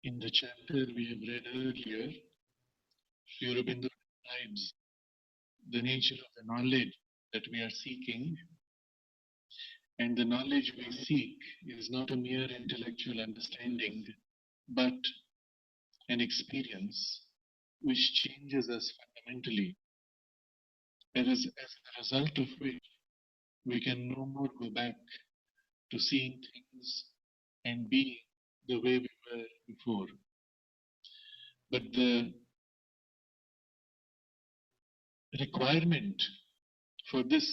In the chapter we have read earlier, Sri Aurobindo describes the nature of the knowledge that we are seeking, and the knowledge we seek is not a mere intellectual understanding, but an experience which changes us fundamentally, as a result of which we can no more go back to seeing things and being the way we were before. But the requirement for this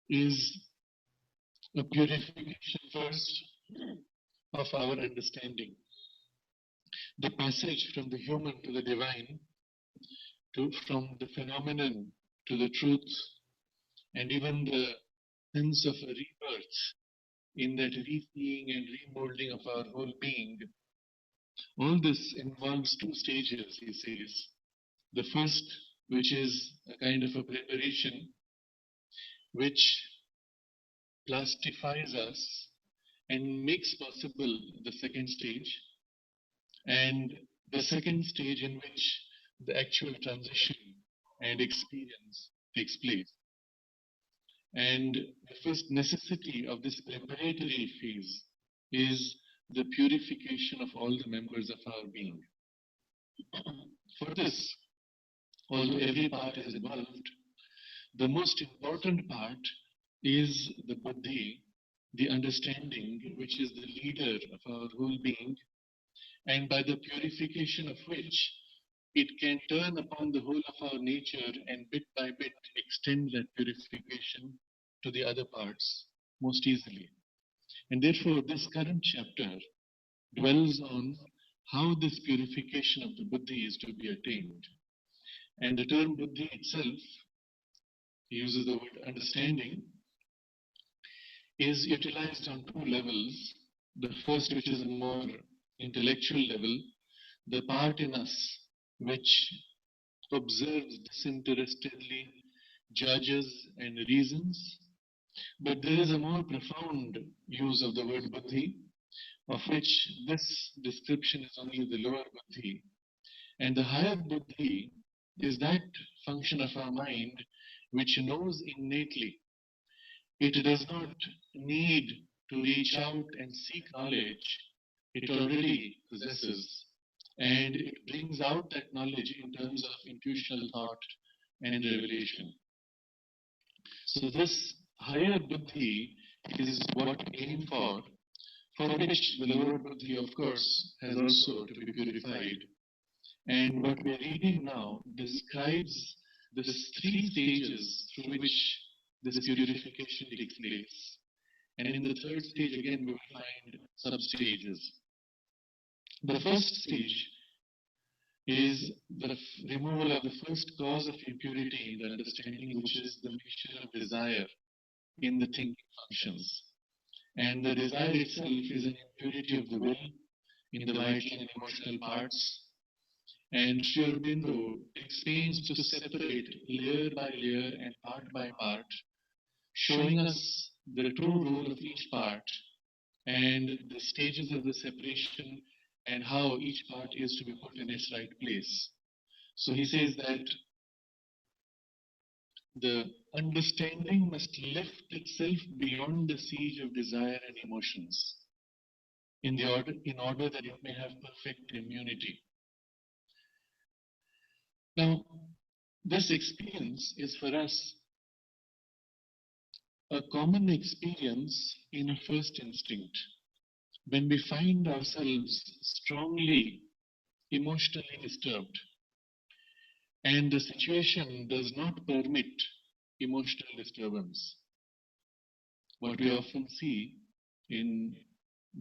is a purification first of our understanding. The passage from the human to the divine, from the phenomenon to the truth, and even the sense of a rebirth in that reseeing and remolding of our whole being. All this involves two stages, he says. The first, which is a kind of a preparation, which plastifies us and makes possible the second stage, and the second stage in which the actual transition and experience takes place. And the first necessity of this preparatory phase is the purification of all the members of our being. For this, although every part is involved, the most important part is the buddhi, the understanding, which is the leader of our whole being, and by the purification of which it can turn upon the whole of our nature and bit by bit extend that purification to the other parts most easily. And therefore, this current chapter dwells on how this purification of the buddhi is to be attained. And the term buddhi itself, he uses the word understanding, is utilized on two levels. The first, which is a more intellectual level, the part in us which observes disinterestedly, judges, and reasons. But there is a more profound use of the word buddhi, of which this description is only the lower buddhi. And the higher buddhi is that function of our mind which knows innately. It does not need to reach out and seek knowledge. It already possesses. And it brings out that knowledge in terms of intuitional thought and revelation. So this higher buddhi is what we aim for which the lower buddhi, of course, has also to be purified. And what we are reading now describes the three stages through which this purification takes place. And in the third stage, again, we will find sub-stages. The first stage is the removal of the first cause of impurity in the understanding, which is the mixture of desire in the thinking functions. And the desire itself is an impurity of the will in the vital and emotional parts. And Sri Aurobindo explains to separate layer by layer and part by part, showing us the true role of each part and the stages of the separation and how each part is to be put in its right place. So he says that the understanding must lift itself beyond the siege of desire and emotions in order that it may have perfect immunity. Now, this experience is for us a common experience in a first instinct. When we find ourselves strongly emotionally disturbed and the situation does not permit emotional disturbance, what we often see in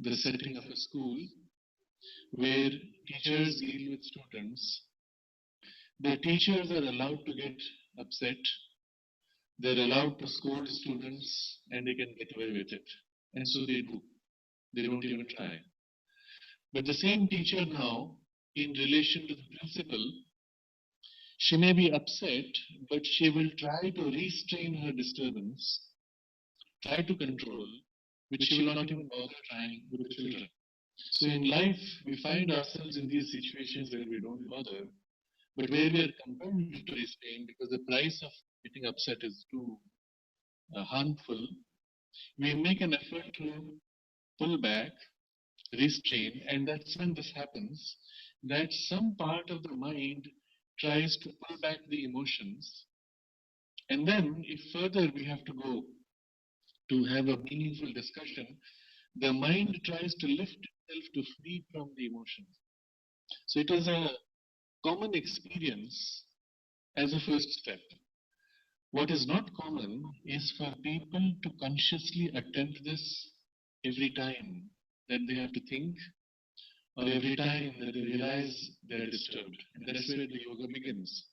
the setting of a school where teachers deal with students, the teachers are allowed to get upset, they're allowed to scold students, and they can get away with it. And so they do. They don't even try. But the same teacher now, in relation to the principal, she may be upset, but she will try to restrain her disturbance, try to control, which she will not even bother trying with the children. So in life, we find ourselves in these situations where we don't bother, but where we are compelled to restrain because the price of getting upset is too harmful. We make an effort to pull back, restrain, and that's when this happens, that some part of the mind tries to pull back the emotions. And then, if further we have to go to have a meaningful discussion, the mind tries to lift itself to free from the emotions. So it is a common experience as a first step. What is not common is for people to consciously attempt this every time that they have to think or every time that they realize they are disturbed. And that's where the yoga begins.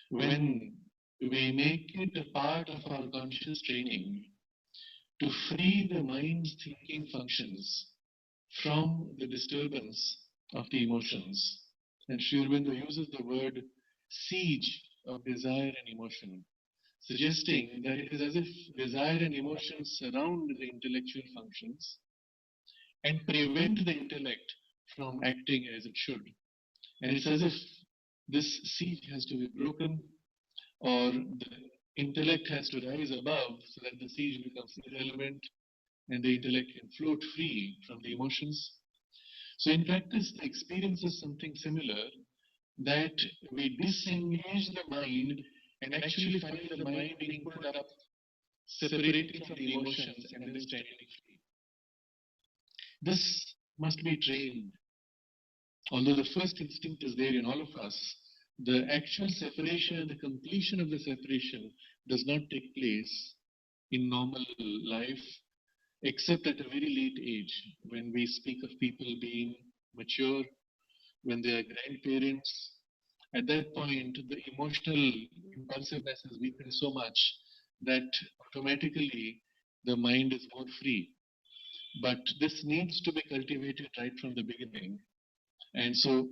When we make it a part of our conscious training to free the mind's thinking functions from the disturbance of the emotions. And Sri Aurobindo uses the word siege of desire and emotion, suggesting that it is as if desire and emotion surround the intellectual functions and prevent the intellect from acting as it should. And it's as if this siege has to be broken, or the intellect has to rise above so that the siege becomes irrelevant and the intellect can float free from the emotions. So, in practice, the experience is something similar, that we disengage the mind and actually find the mind being pulled up, separating from the emotions, and then standing free. This must be trained. Although the first instinct is there in all of us, the actual separation, the completion of the separation does not take place in normal life, except at a very late age, when we speak of people being mature, when they are grandparents. At that point, the emotional impulsiveness has weakened so much that automatically the mind is more free. But this needs to be cultivated right from the beginning. And so,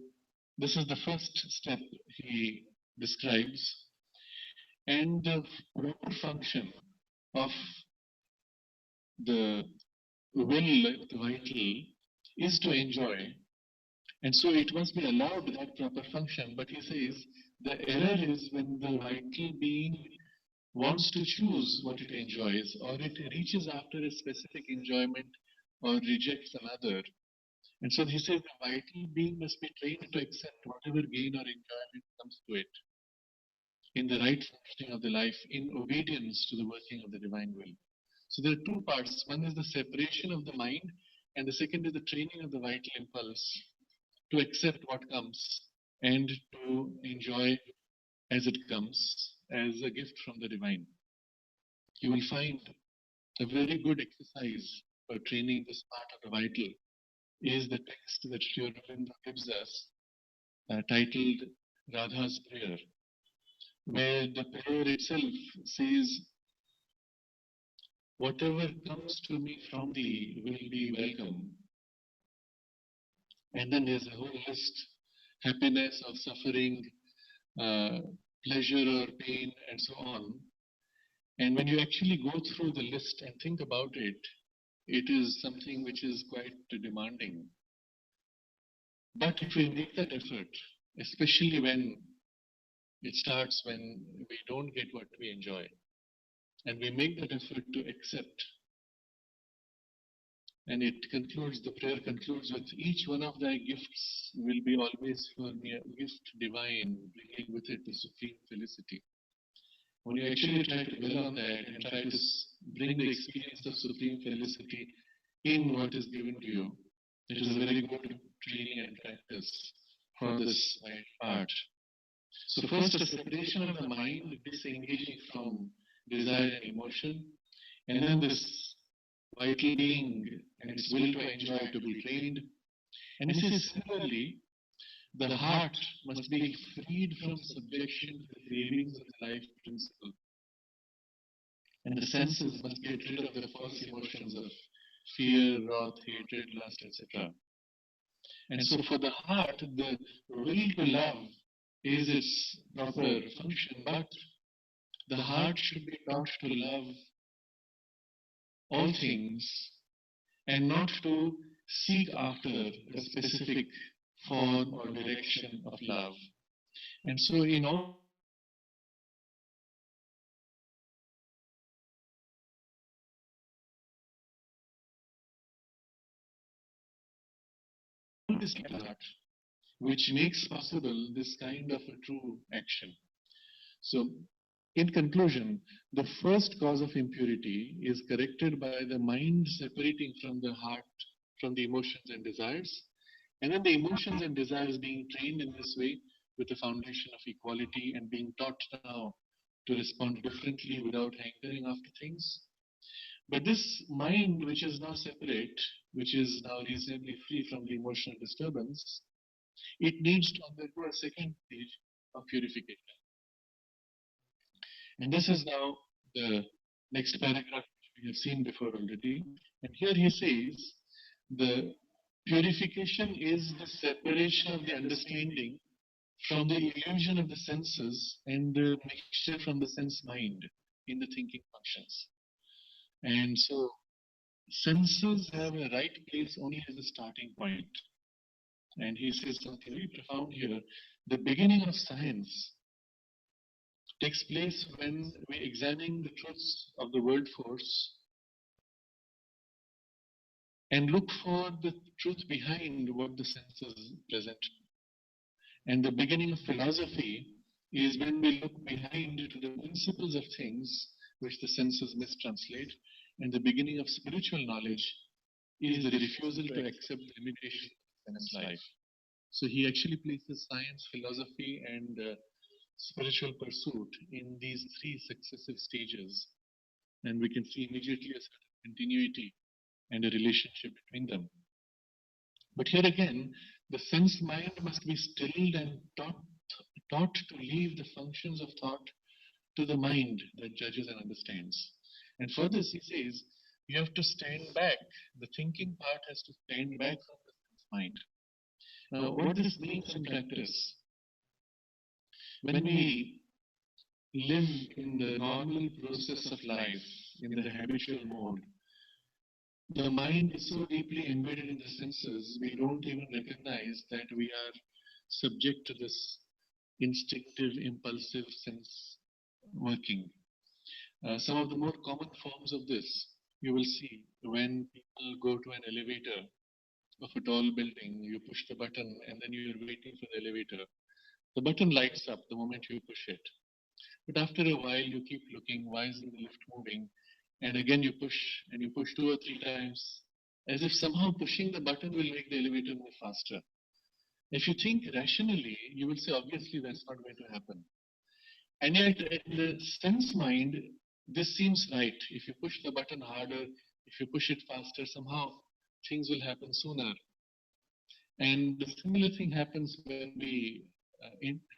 this is the first step he describes. And the proper function of the will, the vital, is to enjoy. And so it must be allowed that proper function. But he says the error is when the vital being wants to choose what it enjoys, or it reaches after a specific enjoyment or rejects another. And so he says the vital being must be trained to accept whatever gain or enjoyment comes to it in the right functioning of the life, in obedience to the working of the divine will. So there are two parts. One is the separation of the mind, and the second is the training of the vital impulse to accept what comes and to enjoy as it comes, as a gift from the divine. You will find a very good exercise for training this part of the vital is the text that Sri Aurobindo gives us, titled Radha's Prayer, where the prayer itself says, whatever comes to me from thee will be welcome. And then there's a whole list, happiness or suffering, pleasure or pain, and so on. And when you actually go through the list and think about it, it is something which is quite demanding. But if we make that effort, especially when it starts when we don't get what we enjoy, and we make that effort to accept, and it concludes, the prayer concludes with, each one of thy gifts will be always for me a gift divine, bringing with it the supreme felicity. When you actually try to dwell on that and try to bring the experience of supreme felicity in what is given to you, it is a very good training and practice for this part. So first, a separation of the mind, disengaging from desire and emotion, and then this vital being and its will to enjoy to be trained. And this is similarly, the heart must be freed from subjection to the cravings of the life principle. And the senses must get rid of the false emotions of fear, wrath, hatred, lust, etc. And so for the heart, the will to love is its proper function, but the heart should be taught to love all things and not to seek after a specific form or direction of love. And so in all this art, which makes possible this kind of a true action. So in conclusion, the first cause of impurity is corrected by the mind separating from the heart, from the emotions and desires, and then the emotions and desires being trained in this way with the foundation of equality and being taught now to respond differently without hankering after things. But this mind, which is now separate, which is now reasonably free from the emotional disturbance, it needs to undergo a second stage of purification. And this is now the next paragraph which we have seen before already. And here he says the purification is the separation of the understanding from the illusion of the senses and the mixture from the sense mind in the thinking functions. And so senses have a right place only as a starting point. And he says something very profound here. The beginning of science takes place when we examine the truths of the world force and look for the truth behind what the senses present. And the beginning of philosophy is when we look behind to the principles of things which the senses mistranslate. And the beginning of spiritual knowledge is the refusal to accept the limitation of sense life. So he actually places science, philosophy, and spiritual pursuit in these three successive stages. And we can see immediately a certain continuity and a relationship between them. But here again, the sense mind must be stilled and taught to leave the functions of thought to the mind that judges and understands. And for this, he says, you have to stand back. The thinking part has to stand back from the sense mind. Now, what this means in practice, when we live in the normal process of life, in the habitual mode, the mind is so deeply embedded in the senses, we don't even recognize that we are subject to this instinctive, impulsive sense working. Some of the more common forms of this you will see when people go to an elevator of a tall building, you push the button and then you're waiting for the elevator. The button lights up the moment you push it. But after a while, you keep looking, why isn't the lift moving? And again, you push and you push 2 or 3 times, as if somehow pushing the button will make the elevator move faster. If you think rationally, you will say, obviously, that's not going to happen. And yet, in the sense mind, this seems right. If you push the button harder, if you push it faster, somehow things will happen sooner. And the similar thing happens when we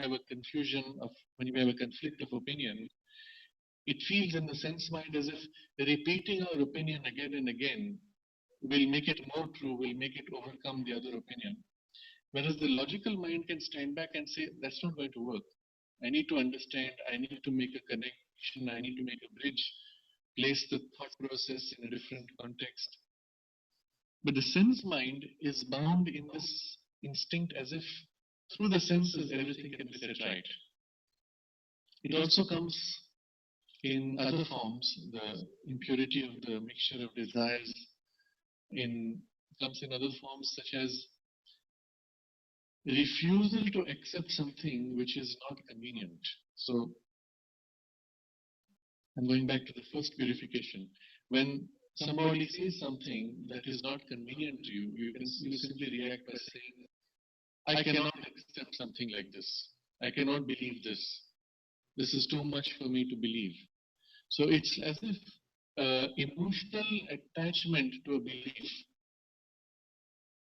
have a confusion of, when we have a conflict of opinion. It feels in the sense mind as if repeating our opinion again and again will make it more true, will make it overcome the other opinion. Whereas the logical mind can stand back and say, that's not going to work. I need to understand, I need to make a connection, I need to make a bridge, place the thought process in a different context. But the sense mind is bound in this instinct as if through the senses everything can be set right. It also comes in other forms, the impurity of the mixture of desires in comes in other forms such as refusal to accept something which is not convenient. So I'm going back to the first purification. When somebody says something that is not convenient to you, you simply react by saying, I cannot accept something like this. I cannot believe this. This is too much for me to believe. So it's as if emotional attachment to a belief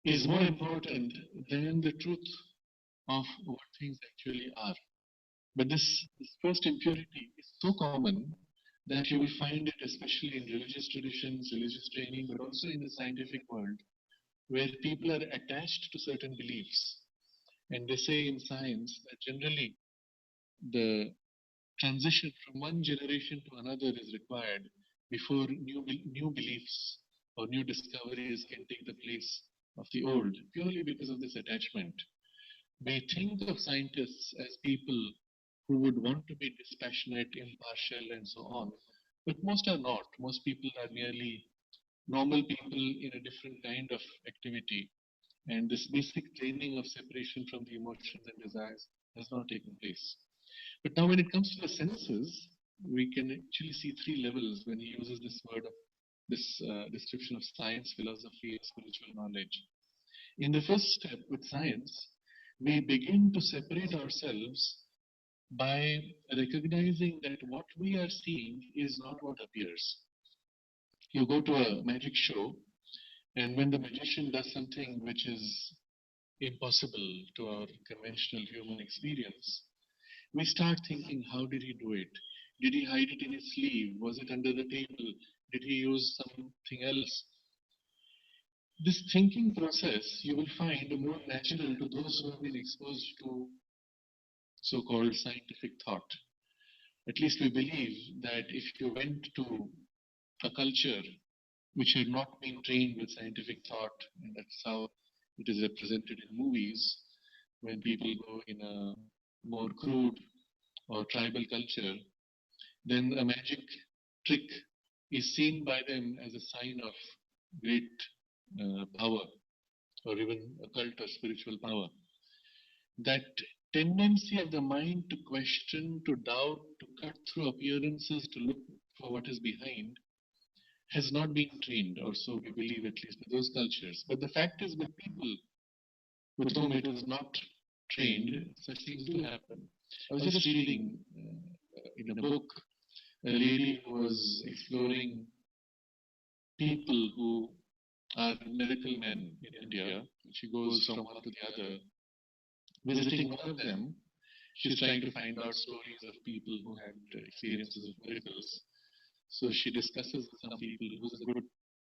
is more important than the truth of what things actually are. But this first impurity is so common that you will find it especially in religious traditions, religious training, but also in the scientific world, where people are attached to certain beliefs. And they say in science that generally the transition from one generation to another is required before new beliefs or new discoveries can take the place of the old, purely because of this attachment. We think of scientists as people who would want to be dispassionate, impartial, and so on, but most are not. Most people are merely normal people in a different kind of activity, and this basic training of separation from the emotions and desires has not taken place. But now, when it comes to the senses, we can actually see three levels when he uses this word of this description of science, philosophy, and spiritual knowledge. In the first step with science, we begin to separate ourselves by recognizing that what we are seeing is not what appears. You go to a magic show, and when the magician does something which is impossible to our conventional human experience, we start thinking, how did he do it? Did he hide it in his sleeve? Was it under the table? Did he use something else? This thinking process you will find more natural to those who have been exposed to so called scientific thought. At least we believe that if you went to a culture which had not been trained with scientific thought, and that's how it is represented in movies, when people go in a more crude or tribal culture, then a magic trick is seen by them as a sign of great power or even occult or spiritual power. That tendency of the mind to question, to doubt, to cut through appearances, to look for what is behind, has not been trained, or so we believe, at least in those cultures. But the fact is, with people with whom it was not trained, such things do happen. I was just reading in a book a lady who was exploring people who are miracle men in India. She goes from one to the other. Visiting one of them, she's trying to find out stories of people who had experiences of miracles. So she discusses with some people who's a good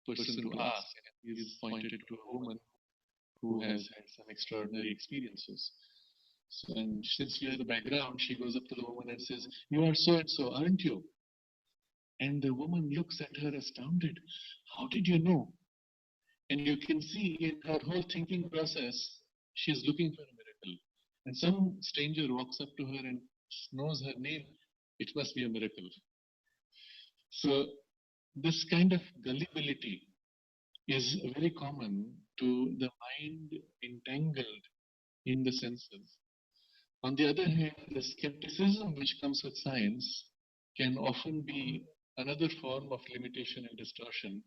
person to ask, and he's pointed to a woman who has had some extraordinary experiences. So, and since she has the background, she goes up to the woman and says, "You are so and so, aren't you?" And the woman looks at her astounded. "How did you know?" And you can see in her whole thinking process, she's looking for a miracle. And some stranger walks up to her and knows her name. It must be a miracle. So this kind of gullibility is very common to the mind entangled in the senses. On the other hand, the skepticism which comes with science can often be another form of limitation and distortion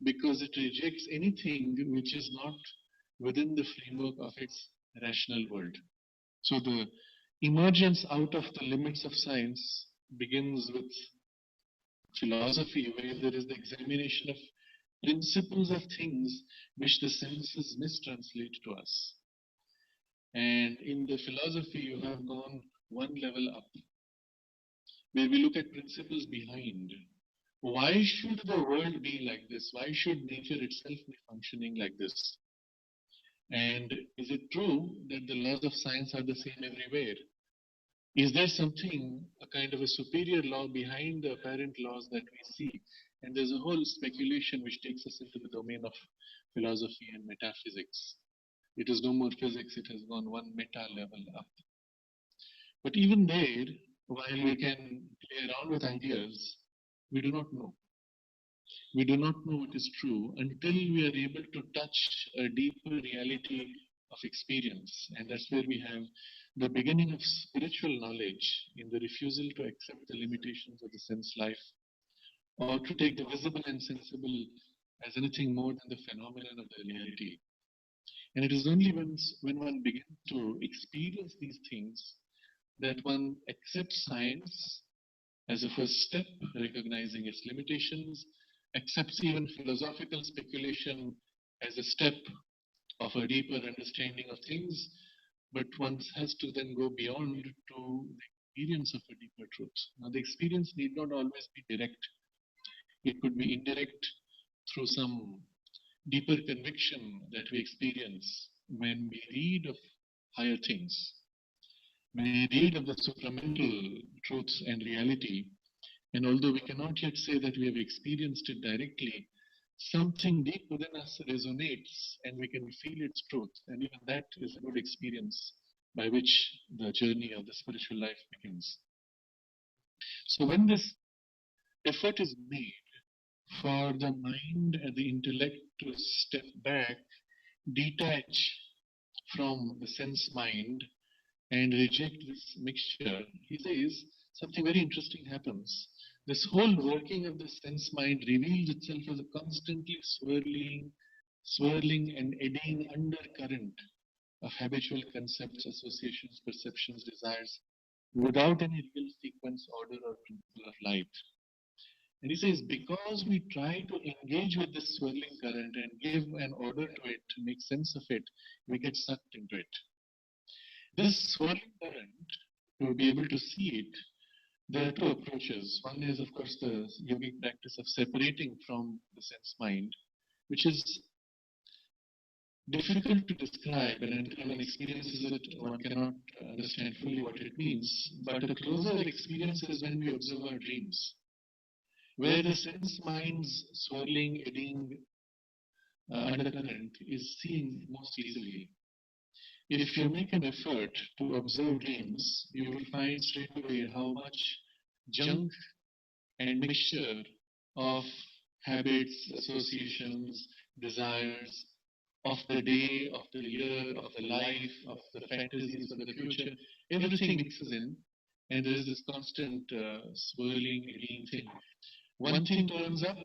because it rejects anything which is not within the framework of its rational world. So the emergence out of the limits of science begins with philosophy, where there is the examination of principles of things which the senses mistranslate to us. And in the philosophy, you have gone one level up, where we look at principles behind. Why should the world be like this? Why should nature itself be functioning like this? And is it true that the laws of science are the same everywhere? Is there something, a kind of a superior law behind the apparent laws that we see? And there's a whole speculation which takes us into the domain of philosophy and metaphysics. It is no more physics, it has gone one meta level up. But even there, while we can play around with ideas, we do not know. We do not know what is true until we are able to touch a deeper reality of experience. And that's where we have the beginning of spiritual knowledge in the refusal to accept the limitations of the sense life, or to take the visible and sensible as anything more than the phenomenon of the reality. And it is only when one begins to experience these things that one accepts science as a first step, recognizing its limitations, accepts even philosophical speculation as a step of a deeper understanding of things, but one has to then go beyond to the experience of a deeper truth. Now, the experience need not always be direct. It could be indirect through some deeper conviction that we experience when we read of higher things. We read of the supramental truths and reality, and although we cannot yet say that we have experienced it directly, something deep within us resonates and we can feel its truth. And even that is a good experience by which the journey of the spiritual life begins. So when this effort is made for the mind and the intellect to step back, detach from the sense mind, and reject this mixture, he says something very interesting happens. This whole working of the sense mind reveals itself as a constantly swirling and eddying undercurrent of habitual concepts, associations, perceptions, desires, without any real sequence, order, or principle of light. And he says, because we try to engage with this swirling current and give an order to it, to make sense of it, we get sucked into it. This swirling current, to be able to see it, there are two approaches. One is, of course, the yogic practice of separating from the sense mind, which is difficult to describe, and until one experiences it, one cannot understand fully what it means. But a closer experience is when we observe our dreams, where the sense mind's swirling, eddying undercurrent is seen most easily. If you make an effort to observe dreams, you will find straight away how much junk and mixture of habits, associations, desires of the day, of the year, of the life, of the fantasies of the future, everything mixes in, and there is this constant swirling, eddying thing. One thing turns up,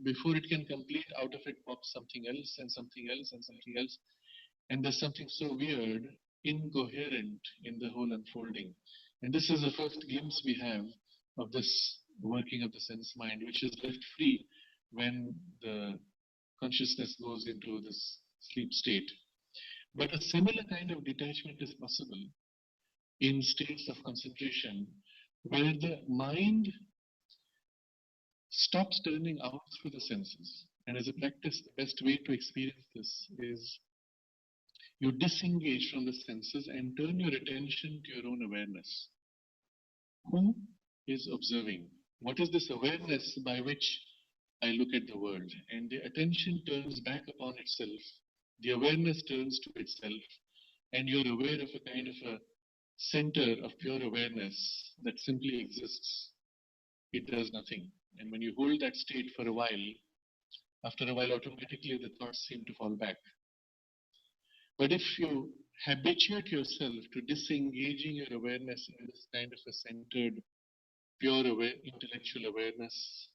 before it can complete, out of it pops something else, and something else, and something else. And there's something so weird, incoherent in the whole unfolding. And this is the first glimpse we have of this working of the sense mind, which is left free when the consciousness goes into this sleep state. But a similar kind of detachment is possible in states of concentration where the mind stops turning out through the senses. And as a practice, the best way to experience this is you disengage from the senses and turn your attention to your own awareness. Who is observing? What is this awareness by which I look at the world? And the attention turns back upon itself. The awareness turns to itself, and you're aware of a kind of a center of pure awareness that simply exists. It does nothing. And when you hold that state for a while, after a while, automatically the thoughts seem to fall back. But if you habituate yourself to disengaging your awareness in this kind of a centered, pure intellectual awareness,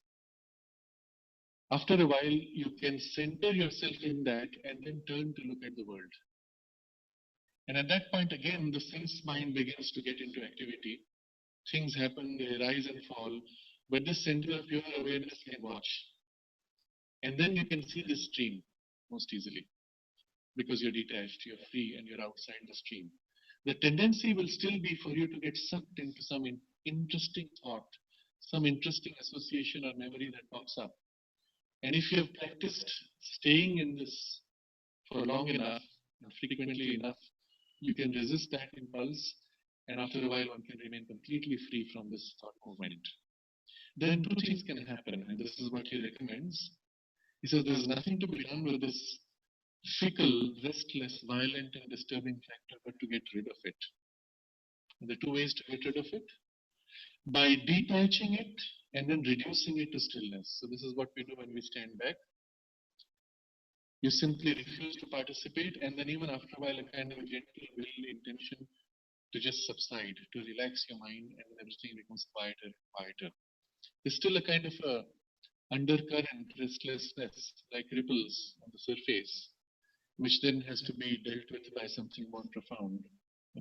after a while you can center yourself in that and then turn to look at the world. And at that point again, the sense mind begins to get into activity. Things happen, they rise and fall, but this center of pure awareness can watch. And then you can see the stream most easily, because you're detached, you're free, and you're outside the stream. The tendency will still be for you to get sucked into some interesting thought, some interesting association or memory that pops up. And if you have practiced staying in this for long enough and frequently enough, you can resist that impulse, and after a while one can remain completely free from this thought movement. Then two things can happen, and this is what he recommends. He says there's nothing to be done with this fickle, restless, violent, and disturbing factor, but to get rid of it. And the two ways to get rid of it: by detaching it and then reducing it to stillness. So, this is what we do when we stand back. You simply refuse to participate, and then, even after a while, a kind of a gentle will intention to just subside, to relax your mind, and then everything becomes quieter and quieter. There's still a kind of a undercurrent restlessness, like ripples on the surface, which then has to be dealt with by something more profound,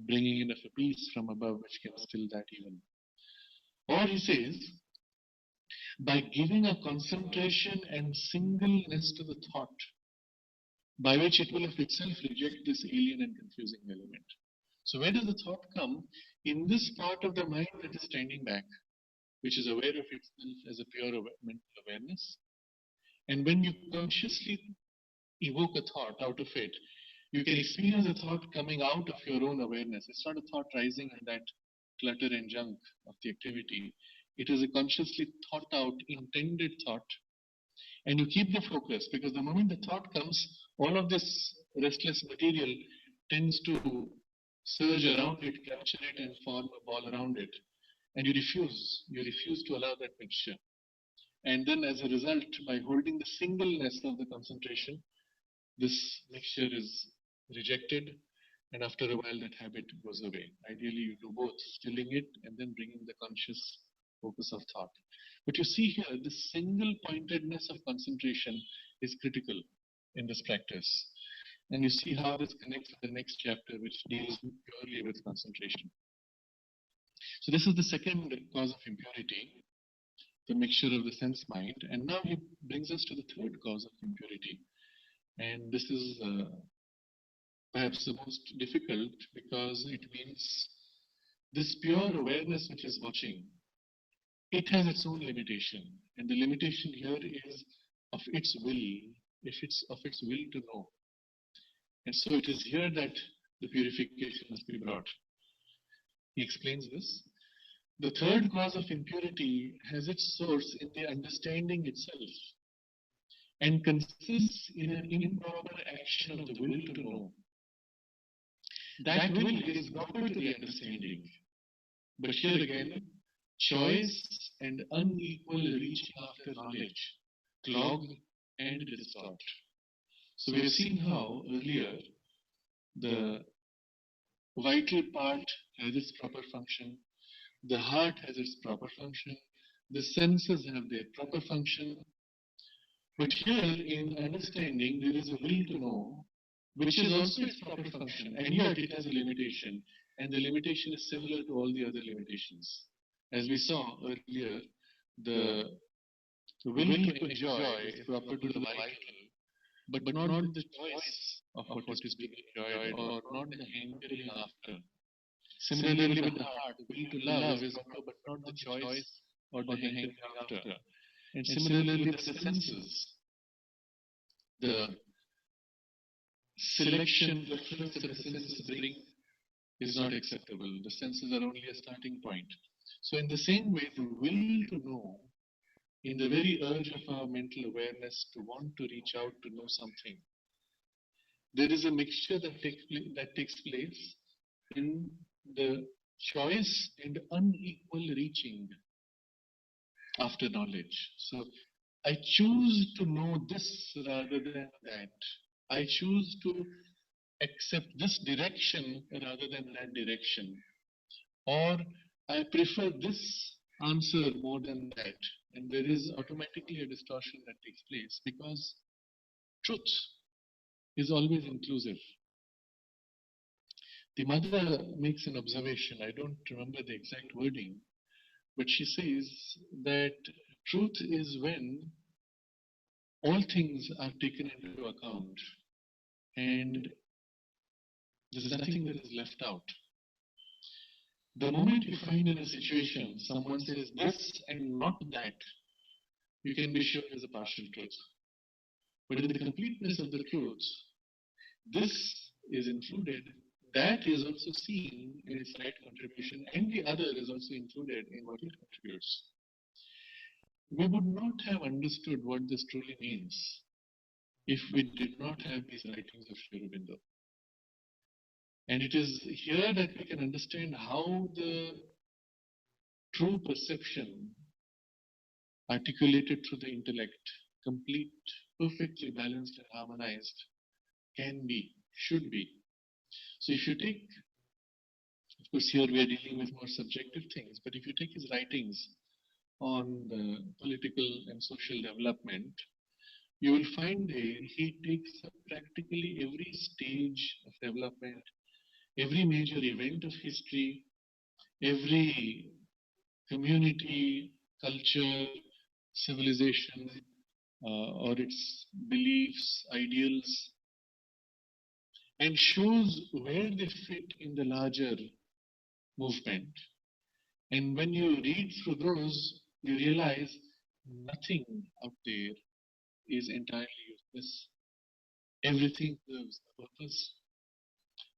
bringing in of a peace from above which can still that even. Or he says, by giving a concentration and singleness to the thought, by which it will of itself reject this alien and confusing element. So where does the thought come? In this part of the mind that is standing back, which is aware of itself as a pure mental awareness. And when you consciously evoke a thought out of it, you can experience a thought coming out of your own awareness. It's not a thought rising in that clutter and junk of the activity. It is a consciously thought out, intended thought. And you keep the focus, because the moment the thought comes, all of this restless material tends to surge around it, capture it, and form a ball around it. And you refuse to allow that mixture. And then, as a result, by holding the singleness of the concentration, this mixture is rejected, and after a while, that habit goes away. Ideally, you do both, stilling it and then bringing the conscious focus of thought. But you see here, this single pointedness of concentration is critical in this practice. And you see how this connects with the next chapter, which deals purely with concentration. So, this is the second cause of impurity, the mixture of the sense mind. And now he brings us to the third cause of impurity. And this is perhaps the most difficult, because it means this pure awareness which is watching, it has its own limitation. And the limitation here is of its will, if it's of its will to know. And so it is here that the purification must be brought. He explains this. The third cause of impurity has its source in the understanding itself, and consists in an improper action of the will to know. That will is proper to the understanding, but here again, choice and unequal reaching after knowledge clog and distort. So we have seen how earlier the vital part has its proper function, the heart has its proper function, the senses have their proper function. But here in understanding, there is a will to know, which is also its proper function, and yet it has a limitation, and the limitation is similar to all the other limitations. As we saw earlier, the will to enjoy is proper to the vital, but not the choice of what is to be enjoyed, or not the hankering after. Similarly, with the heart, the will to love is proper, but not the choice or the hankering after. And similarly, with the senses, the selection, preference that the senses bring is not acceptable. The senses are only a starting point. So, in the same way, the will to know, in the very urge of our mental awareness to want to reach out to know something, there is a mixture that takes place in the choice and unequal reaching after knowledge. So, I choose to know this rather than that. I choose to accept this direction rather than that direction. Or I prefer this answer more than that. And there is automatically a distortion that takes place, because truth is always inclusive. The mother makes an observation, I don't remember the exact wording, but she says that truth is when all things are taken into account and there's nothing that is left out. The moment you find in a situation someone says this and not that, you can be sure there's a partial truth. But in the completeness of the truth, this is included, that is also seen in its right contribution, and the other is also included in what it contributes. We would not have understood what this truly means if we did not have these writings of Sri Aurobindo. And it is here that we can understand how the true perception articulated through the intellect, complete, perfectly balanced and harmonized, can be, should be. So if you take, of course, here we are dealing with more subjective things, but if you take his writings on the political and social development, you will find there he takes up practically every stage of development, every major event of history, every community, culture, civilization, or its beliefs, ideals, and shows where they fit in the larger movement. And when you read through those, you realize nothing out there is entirely useless. Everything serves a purpose,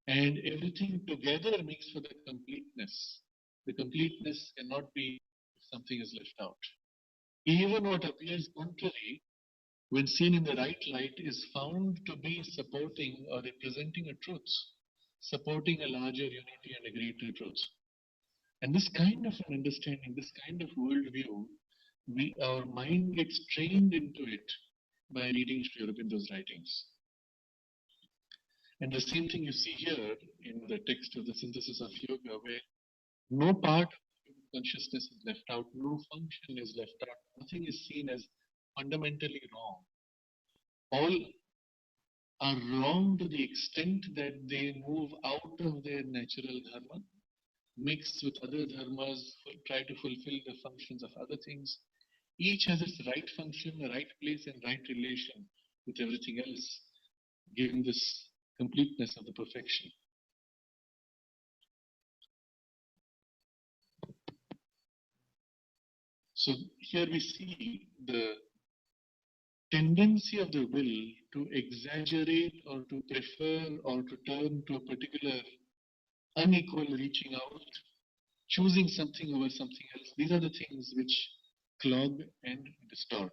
and everything together makes for the completeness. The completeness cannot be if something is left out. Even what appears contrary, when seen in the right light, is found to be supporting or representing a truth, supporting a larger unity and a greater truth. And this kind of an understanding, this kind of worldview, our mind gets trained into it by reading Sri Aurobindo's writings. And the same thing you see here in the text of the Synthesis of Yoga, where no part of human consciousness is left out, no function is left out, nothing is seen as fundamentally wrong. All are wrong to the extent that they move out of their natural dharma, mix with other dharmas, try to fulfill the functions of other things. Each has its right function, a right place, and right relation with everything else, giving this completeness of the perfection. So here we see the tendency of the will to exaggerate or to prefer or to turn to a particular unequal reaching out, choosing something over something else. These are the things which clog and distort.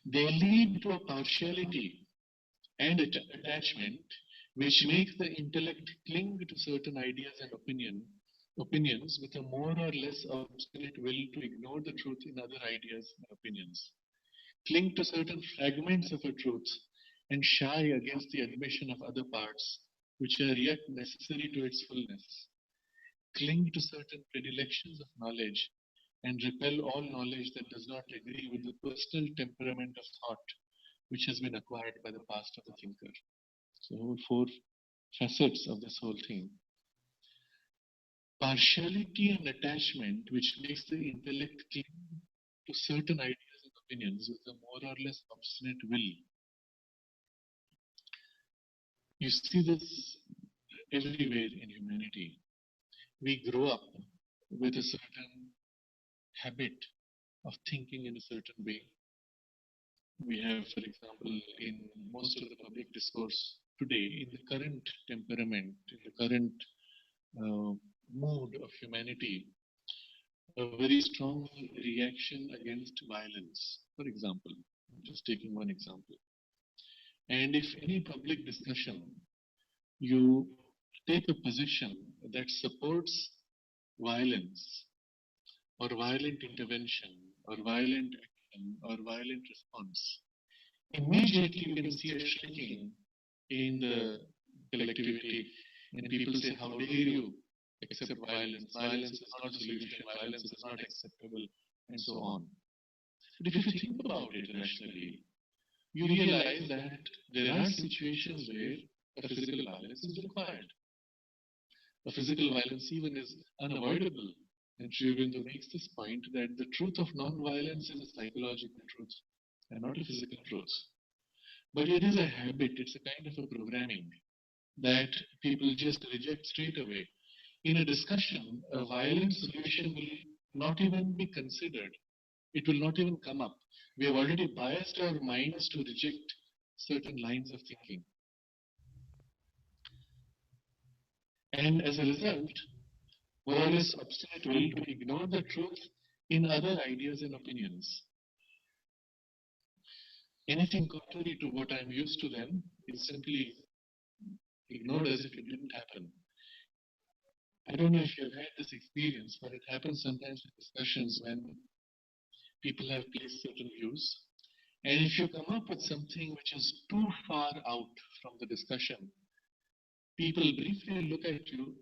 They lead to a partiality and attachment which make the intellect cling to certain ideas and opinions with a more or less obstinate will to ignore the truth in other ideas and opinions, cling to certain fragments of a truth and shy against the admission of other parts which are yet necessary to its fullness, cling to certain predilections of knowledge and repel all knowledge that does not agree with the personal temperament of thought which has been acquired by the past of the thinker. So, four facets of this whole thing. Partiality and attachment, which makes the intellect cling to certain ideas and opinions with a more or less obstinate will. You see this everywhere in humanity. We grow up with a certain habit of thinking in a certain way. We have, for example, in most of the public discourse today, in the current temperament, in the current mood of humanity, a very strong reaction against violence, for example. I'm just taking one example. And if any public discussion you take a position that supports violence or violent intervention or violent action or violent response, immediately you can see a shrinking in the collectivity, and people say, how dare you accept violence? Violence is not a solution, violence is not acceptable, and so on. But if you think about it rationally, you realize that there are situations where a physical violence is required. A physical violence even is unavoidable. And Sri Aurobindo makes this point that the truth of non-violence is a psychological truth and not a physical truth. But it is a habit, it's a kind of a programming that people just reject straight away. In a discussion, a violent solution will not even be considered. It will not even come up. We have already biased our minds to reject certain lines of thinking. And as a result, more or less obstinate will to ignore the truth in other ideas and opinions. Anything contrary to what I'm used to then is simply ignored as if it didn't happen. I don't know if you've had this experience, but it happens sometimes in discussions when people have placed certain views. And if you come up with something which is too far out from the discussion, people briefly look at you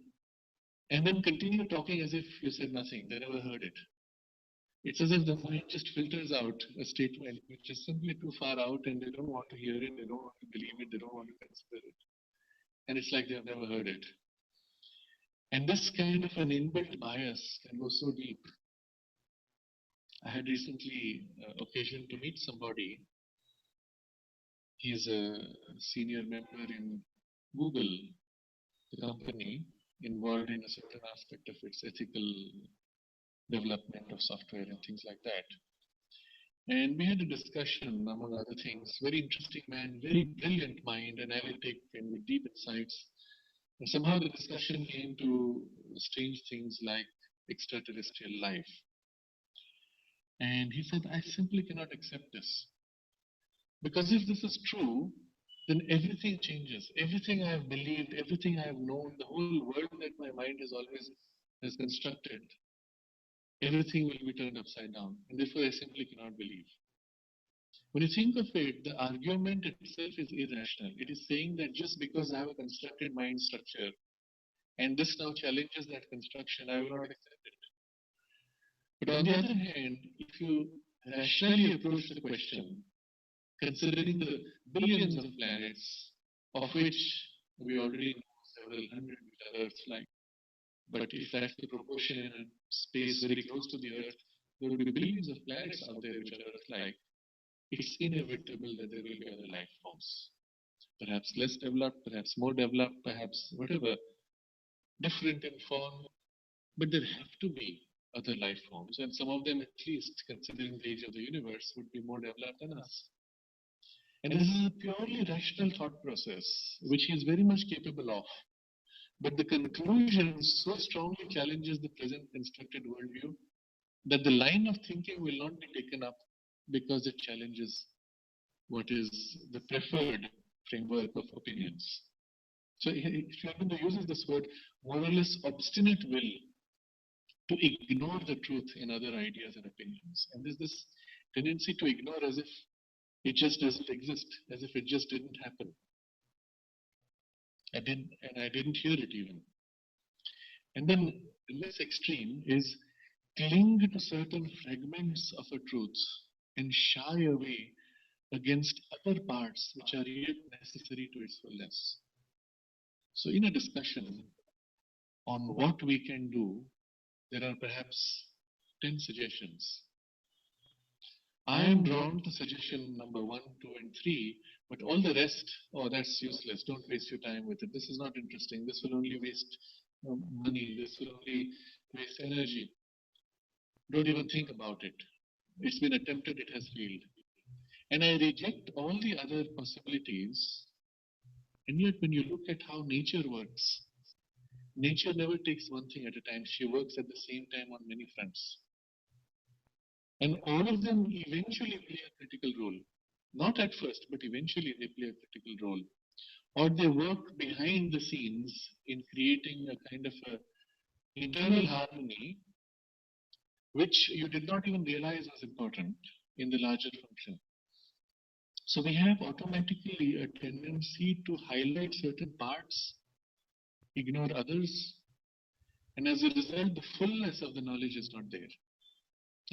and then continue talking as if you said nothing, they never heard it. It's as if the mind just filters out a statement which is simply too far out and they don't want to hear it, they don't want to believe it, they don't want to consider it. And it's like they've never heard it. And this kind of an inbuilt bias can go so deep. I had recently occasion to meet somebody. He is a senior member in Google, the company, involved in a certain aspect of its ethical development of software and things like that. And we had a discussion, among other things. Very interesting man, very brilliant mind, analytic and with deep insights. And somehow the discussion came to strange things like extraterrestrial life. And he said, I simply cannot accept this. Because if this is true, then everything changes. Everything I have believed, everything I have known, the whole world that my mind has always has constructed, everything will be turned upside down. And therefore I simply cannot believe. When you think of it, the argument itself is irrational. It is saying that just because I have a constructed mind structure and this now challenges that construction, I will not accept it. But on the other hand, if you rationally approach the question, considering the billions of planets, of which we already know several hundred which are Earth-like, but if that's the proportion in a space very close to the Earth, there will be billions of planets out there which are Earth-like. It's inevitable that there will be other life forms. Perhaps less developed, perhaps more developed, perhaps whatever, different in form, but there have to be other life forms, and some of them, at least considering the age of the universe, would be more developed than us. And this is a purely rational thought process, which he is very much capable of. But the conclusion so strongly challenges the present constructed worldview that the line of thinking will not be taken up because it challenges what is the preferred framework of opinions. So Shravinda uses this word, more or less obstinate will to ignore the truth in other ideas and opinions. And there's this tendency to ignore as if it just doesn't exist, as if it just didn't happen. I didn't hear it even. And then the less extreme is cling to certain fragments of a truth and shy away against other parts which are yet necessary to its fullness. So in a discussion on what we can do, there are perhaps 10 suggestions. I am drawn to suggestion number 1, 2, and 3, but all the rest, oh, that's useless. Don't waste your time with it. This is not interesting. This will only waste money. This will only waste energy. Don't even think about it. It's been attempted, it has failed. And I reject all the other possibilities. And yet, when you look at how nature works, nature never takes one thing at a time. She works at the same time on many fronts. And all of them eventually play a critical role. Not at first, but eventually they play a critical role. Or they work behind the scenes in creating a kind of a internal harmony which you did not even realize was important in the larger function. So we have automatically a tendency to highlight certain parts, ignore others, and as a result, the fullness of the knowledge is not there.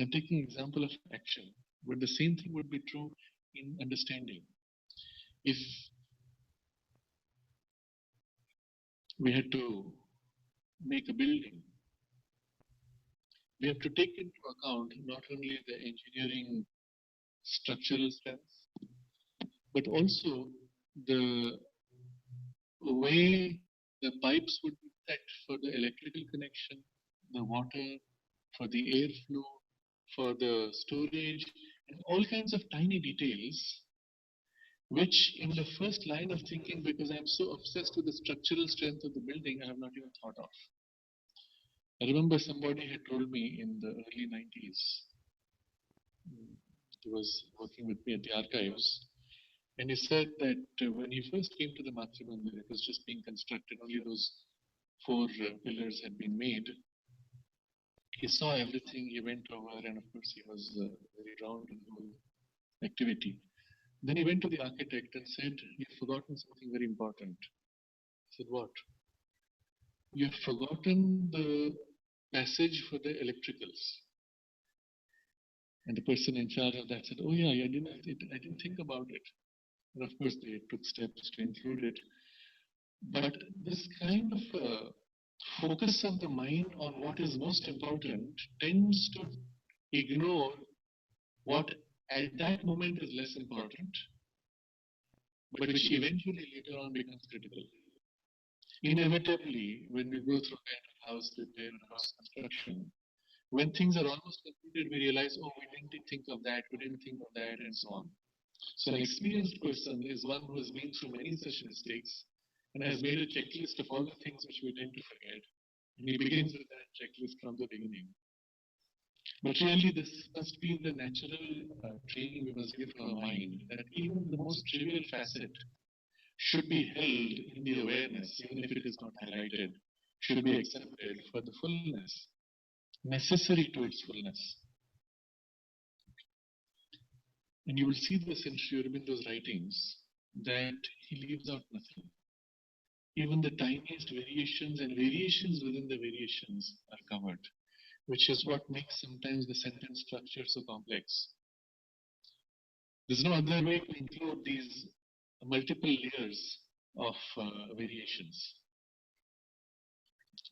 I'm taking an example of action, but the same thing would be true in understanding. If we had to make a building, we have to take into account not only the engineering structural strength, but also the way the pipes would be set for the electrical connection, the water, for the airflow, for the storage, and all kinds of tiny details, which in the first line of thinking, because I'm so obsessed with the structural strength of the building, I have not even thought of. I remember somebody had told me in the early 90s, He was working with me at the archives. And he said that when he first came to the Matri Mandir, it was just being constructed, only those four pillars had been made. He saw everything, he went over, and of course, he was very drawn to the whole activity. Then he went to the architect and said, "You've forgotten something very important." I said, "What?" "You've forgotten the passage for the electricals." And the person in charge of that said, "Oh, yeah, I didn't think about it." And of course, they took steps to include it. But this kind of focus of the mind on what is most important tends to ignore what at that moment is less important, but which eventually later on becomes critical. Inevitably, when we go through kind of house repair and house construction, when things are almost completed, we realize, oh, we didn't think of that, we didn't think of that, and so on. So an experienced person is one who has been through many such mistakes and has made a checklist of all the things which we tend to forget. And he begins with that checklist from the beginning. But really, this must be the natural training we must give to our mind, that even the most trivial facet should be held in the awareness, even if it is not highlighted, should be accepted for the fullness, necessary to its fullness. And you will see this in Sri Aurobindo's writings, that he leaves out nothing. Even the tiniest variations and variations within the variations are covered, which is what makes sometimes the sentence structure so complex. There's no other way to include these multiple layers of variations.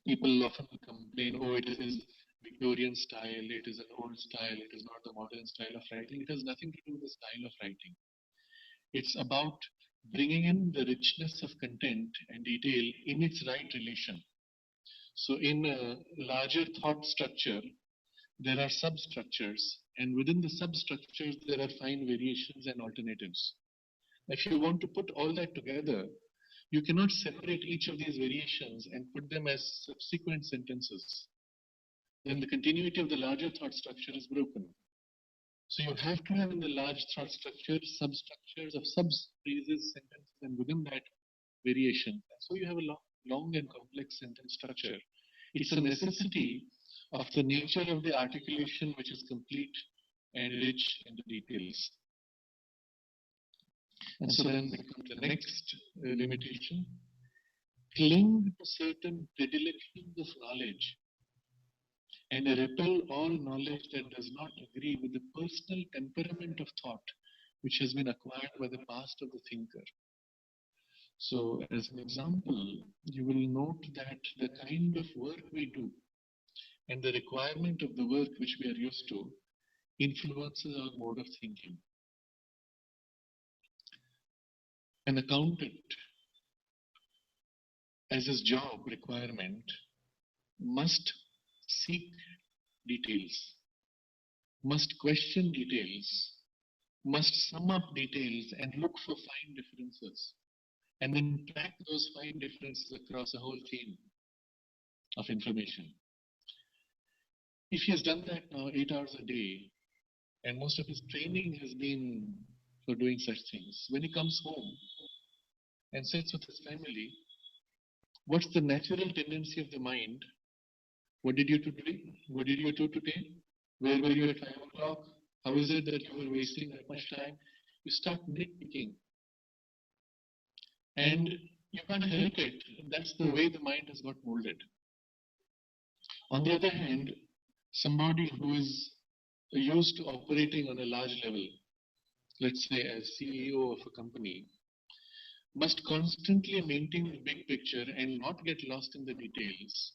People often complain, oh, it is Victorian style, it is an old style, it is not the modern style of writing. It has nothing to do with the style of writing. It's about bringing in the richness of content and detail in its right relation. So in a larger thought structure, there are substructures, and within the substructures, there are fine variations and alternatives. If you want to put all that together, you cannot separate each of these variations and put them as subsequent sentences. Then the continuity of the larger thought structure is broken. So you have to have in the large thought structure substructures of sub-phrases, sentences, and within that variation. So you have a long and complex sentence structure. It's a necessity of the nature of the articulation which is complete and rich in the details. And so then we come to the next limitation. Cling to certain predilections of knowledge and repel all knowledge that does not agree with the personal temperament of thought which has been acquired by the past of the thinker. So as an example, you will note that the kind of work we do and the requirement of the work which we are used to influences our mode of thinking. An accountant, as his job requirement, must seek details, must question details, must sum up details and look for fine differences, and then track those fine differences across a whole chain of information. If he has done that now 8 hours a day, and most of his training has been for doing such things, when he comes home and sits with his family, what's the natural tendency of the mind? What did you do today? What did you do today? Where were you at 5 o'clock? How is it that you were wasting that much time? You start nitpicking. And you can't help it. That's the way the mind has got molded. On the other hand, somebody who is used to operating on a large level, let's say as CEO of a company, must constantly maintain the big picture and not get lost in the details,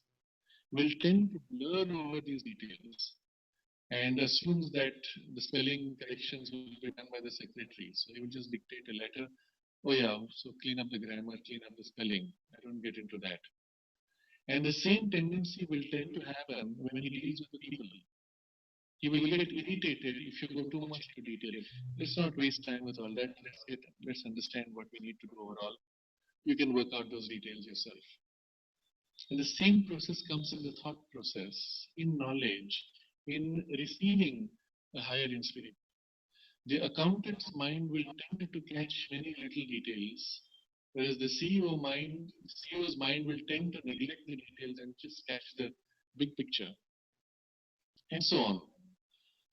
will tend to blur over these details and assumes that the spelling corrections will be done by the secretary. So he will just dictate a letter. Oh yeah, so clean up the grammar, clean up the spelling. I don't get into that. And the same tendency will tend to happen when he deals with the people. He will get irritated if you go too much into detail. Let's not waste time with all that. Let's understand what we need to do overall. You can work out those details yourself. And the same process comes in the thought process, in knowledge, in receiving a higher inspiration. The accountant's mind will tend to catch many little details, whereas the CEO's mind will tend to neglect the details and just catch the big picture, and so on.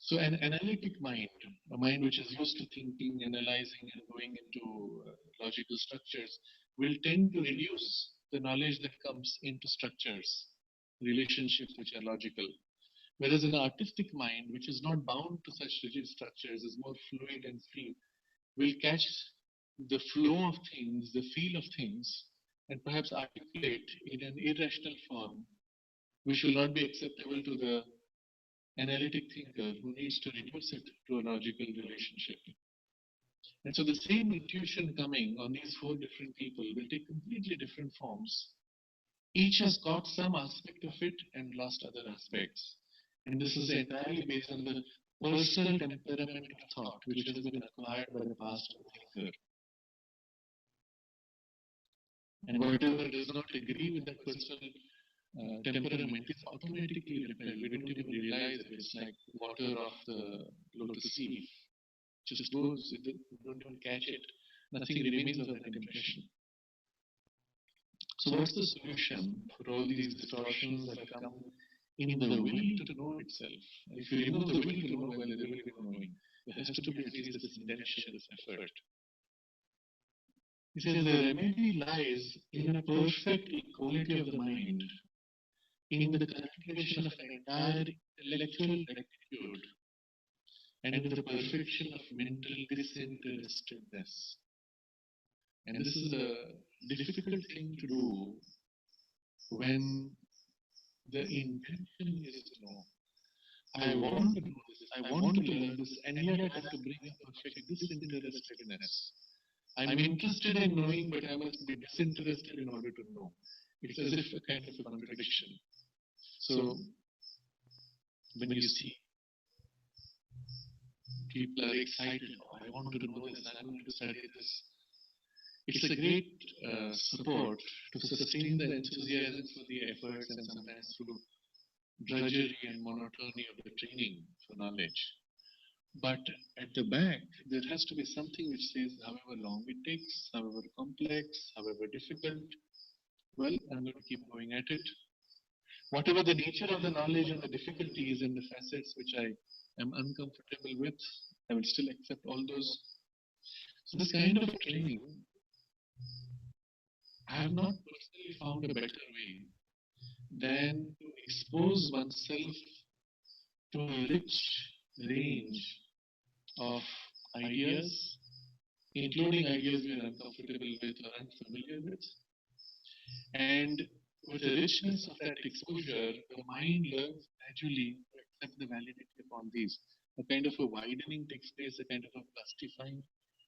So an analytic mind, a mind which is used to thinking, analyzing, and going into logical structures, will tend to reduce the knowledge that comes into structures, relationships which are logical. Whereas an artistic mind, which is not bound to such rigid structures, is more fluid and free, will catch the flow of things, the feel of things, and perhaps articulate in an irrational form, which will not be acceptable to the analytic thinker who needs to reduce it to a logical relationship. And so the same intuition coming on these four different people will take completely different forms. Each has got some aspect of it and lost other aspects. And this is entirely based on the personal temperament of thought, which has been acquired by the past thinker. And whatever does not agree with that personal temperament is automatically repelled. We don't even realize it. It's like water off the lotus sea. Just goes, you don't even catch it. Nothing remains of that impression. So what's the solution for all these distortions that come in the will to know itself? If you remove the will to know, well, there will be no knowing. There has to be at least this intention, this effort. He says the remedy lies in a perfect equality of the mind, in the cultivation of an entire intellectual rectitude, and in the perfection of mental disinterestedness. And this is a difficult thing to do when the intention is to know. I want to know this, I want to learn this, and yet I have to bring a perfect disinterestedness. I'm interested in knowing, but I must be disinterested in order to know. It's as if a kind of a contradiction. So, when you see people are excited, oh, I want to know this, I'm going to study this, it's a great support to sustain the enthusiasm for the efforts and sometimes through drudgery and monotony of the training for knowledge. But at the back, there has to be something which says, however long it takes, however complex, however difficult, well, I'm going to keep going at it. Whatever the nature of the knowledge and the difficulties and the facets which I am uncomfortable with, I will still accept all those. So this kind of training, I have not personally found a better way than to expose oneself to a rich range of ideas, including ideas we are uncomfortable with or unfamiliar with. And with the richness of that exposure, the mind learns gradually to accept the validity of all these. A kind of a widening takes place, a kind of a plastifying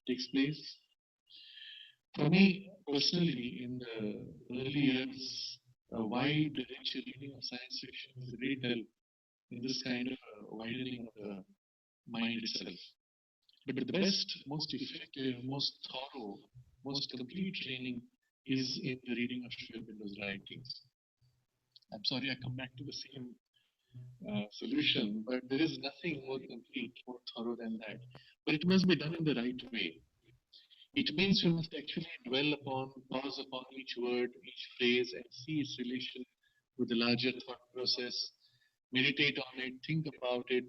takes place. For me, personally, in the early years, a wide, rich reading of science fiction was a great help in this kind of widening of the mind itself. But the best, most effective, most thorough, most complete training is in the reading of Sri Aurobindo's writings. I'm sorry I come back to the same solution, but there is nothing more complete, more thorough than that. But it must be done in the right way. It means we must actually dwell upon, pause upon each word, each phrase, and see its relation with the larger thought process, meditate on it, think about it,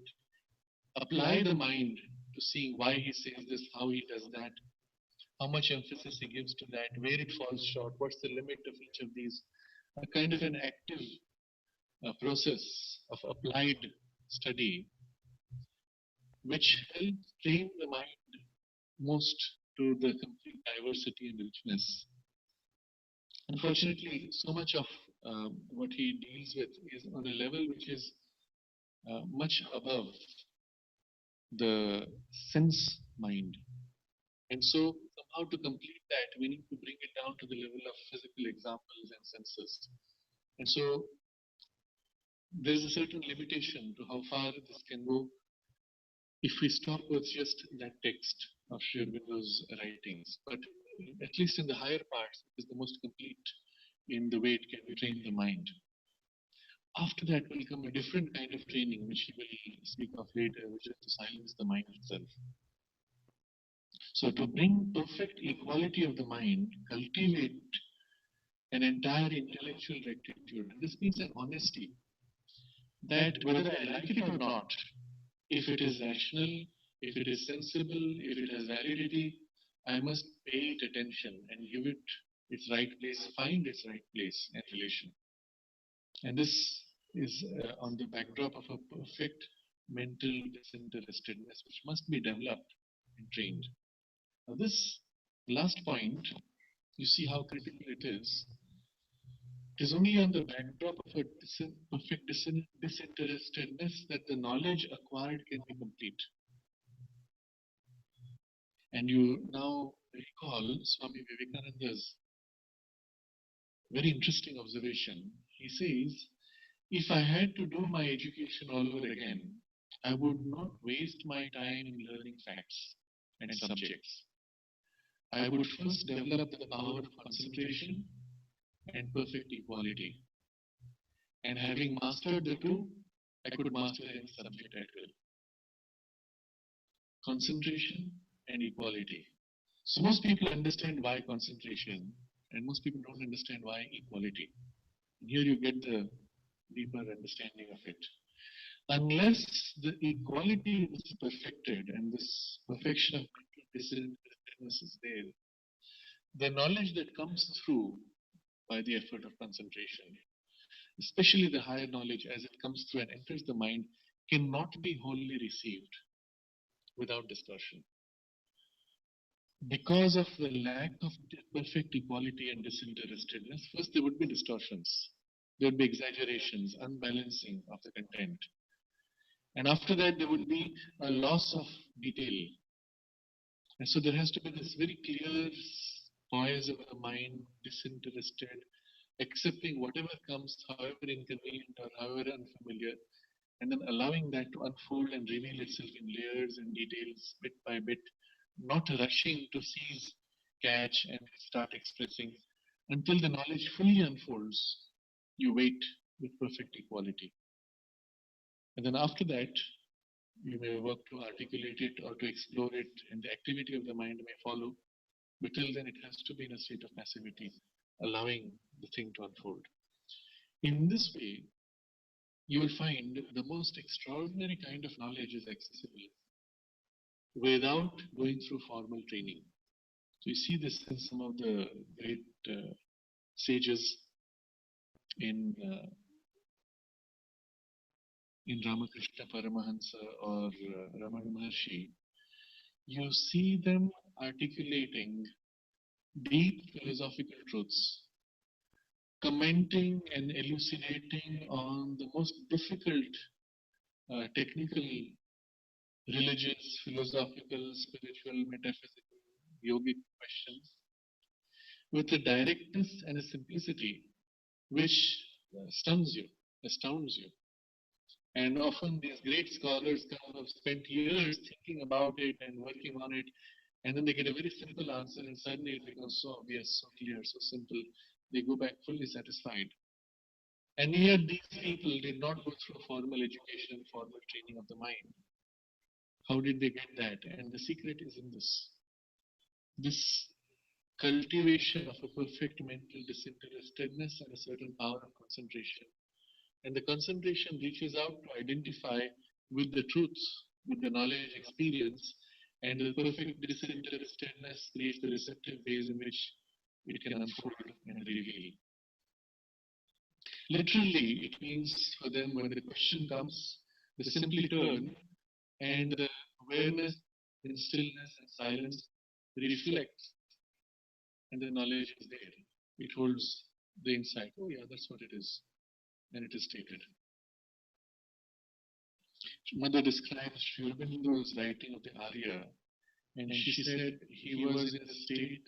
apply the mind to seeing why he says this, how he does that, how much emphasis he gives to that, where it falls short, what's the limit of each of these. A kind of an active process of applied study, which helps train the mind most to the complete diversity and richness. Unfortunately, so much of what he deals with is on a level which is much above the sense mind. And so, somehow to complete that, we need to bring it down to the level of physical examples and senses. And so, there is a certain limitation to how far this can go if we stop with just that text of Sri Aurobindo's writings. But at least in the higher parts, it is the most complete in the way it can train the mind. After that will come a different kind of training, which he will speak of later, which is to silence the mind itself. So to bring perfect equality of the mind, cultivate an entire intellectual rectitude. And this means an honesty that whether I like it or not, if it is rational, if it is sensible, if it has validity, I must pay it attention and give it its right place, find its right place and relation. And this is on the backdrop of a perfect mental disinterestedness, which must be developed and trained. Now, this last point, you see how critical it is. It is only on the backdrop of a perfect disinterestedness that the knowledge acquired can be complete. And you now recall Swami Vivekananda's very interesting observation. He says, if I had to do my education all over again, I would not waste my time in learning facts and subjects. I would first develop the power of concentration and perfect equality. And having mastered the two, I could master any subject at will. Concentration and equality. So most people understand why concentration, and most people don't understand why equality. And here you get the deeper understanding of it. Unless the equality is perfected and this perfection of disinterestedness is there, the knowledge that comes through by the effort of concentration, especially the higher knowledge as it comes through and enters the mind, cannot be wholly received without distortion. Because of the lack of perfect equality and disinterestedness, first there would be distortions, there would be exaggerations, unbalancing of the content. And after that, there would be a loss of detail. And so there has to be this very clear poise of the mind, disinterested, accepting whatever comes, however inconvenient or however unfamiliar, and then allowing that to unfold and reveal itself in layers and details bit by bit, not rushing to seize, catch, and start expressing. Until the knowledge fully unfolds, you wait with perfect equality. And then after that, you may work to articulate it or to explore it, and the activity of the mind may follow. But till then, it has to be in a state of passivity, allowing the thing to unfold. In this way, you will find the most extraordinary kind of knowledge is accessible without going through formal training. So you see this in some of the great sages in Ramakrishna Paramahansa or Ramana Maharshi. You see them articulating deep philosophical truths, commenting and elucidating on the most difficult technical, religious, philosophical, spiritual, metaphysical, yogic questions with a directness and a simplicity which stuns you, astounds you. And often these great scholars have spent years thinking about it and working on it, and then they get a very simple answer, and suddenly it becomes so obvious, so clear, so simple. They go back fully satisfied. And yet these people did not go through formal education, formal training of the mind. How did they get that? And the secret is in this cultivation of a perfect mental disinterestedness and a certain power of concentration. And the concentration reaches out to identify with the truths, with the knowledge, experience, and the perfect disinterestedness creates the receptive ways in which it can unfold and reveal. Literally, it means for them when the question comes, they simply turn and the awareness in stillness and silence reflects, and the knowledge is there. It holds the insight. Oh, yeah, that's what it is. And it is stated. Mother describes Sri Aurobindo's writing of the Arya, and she said he was in a state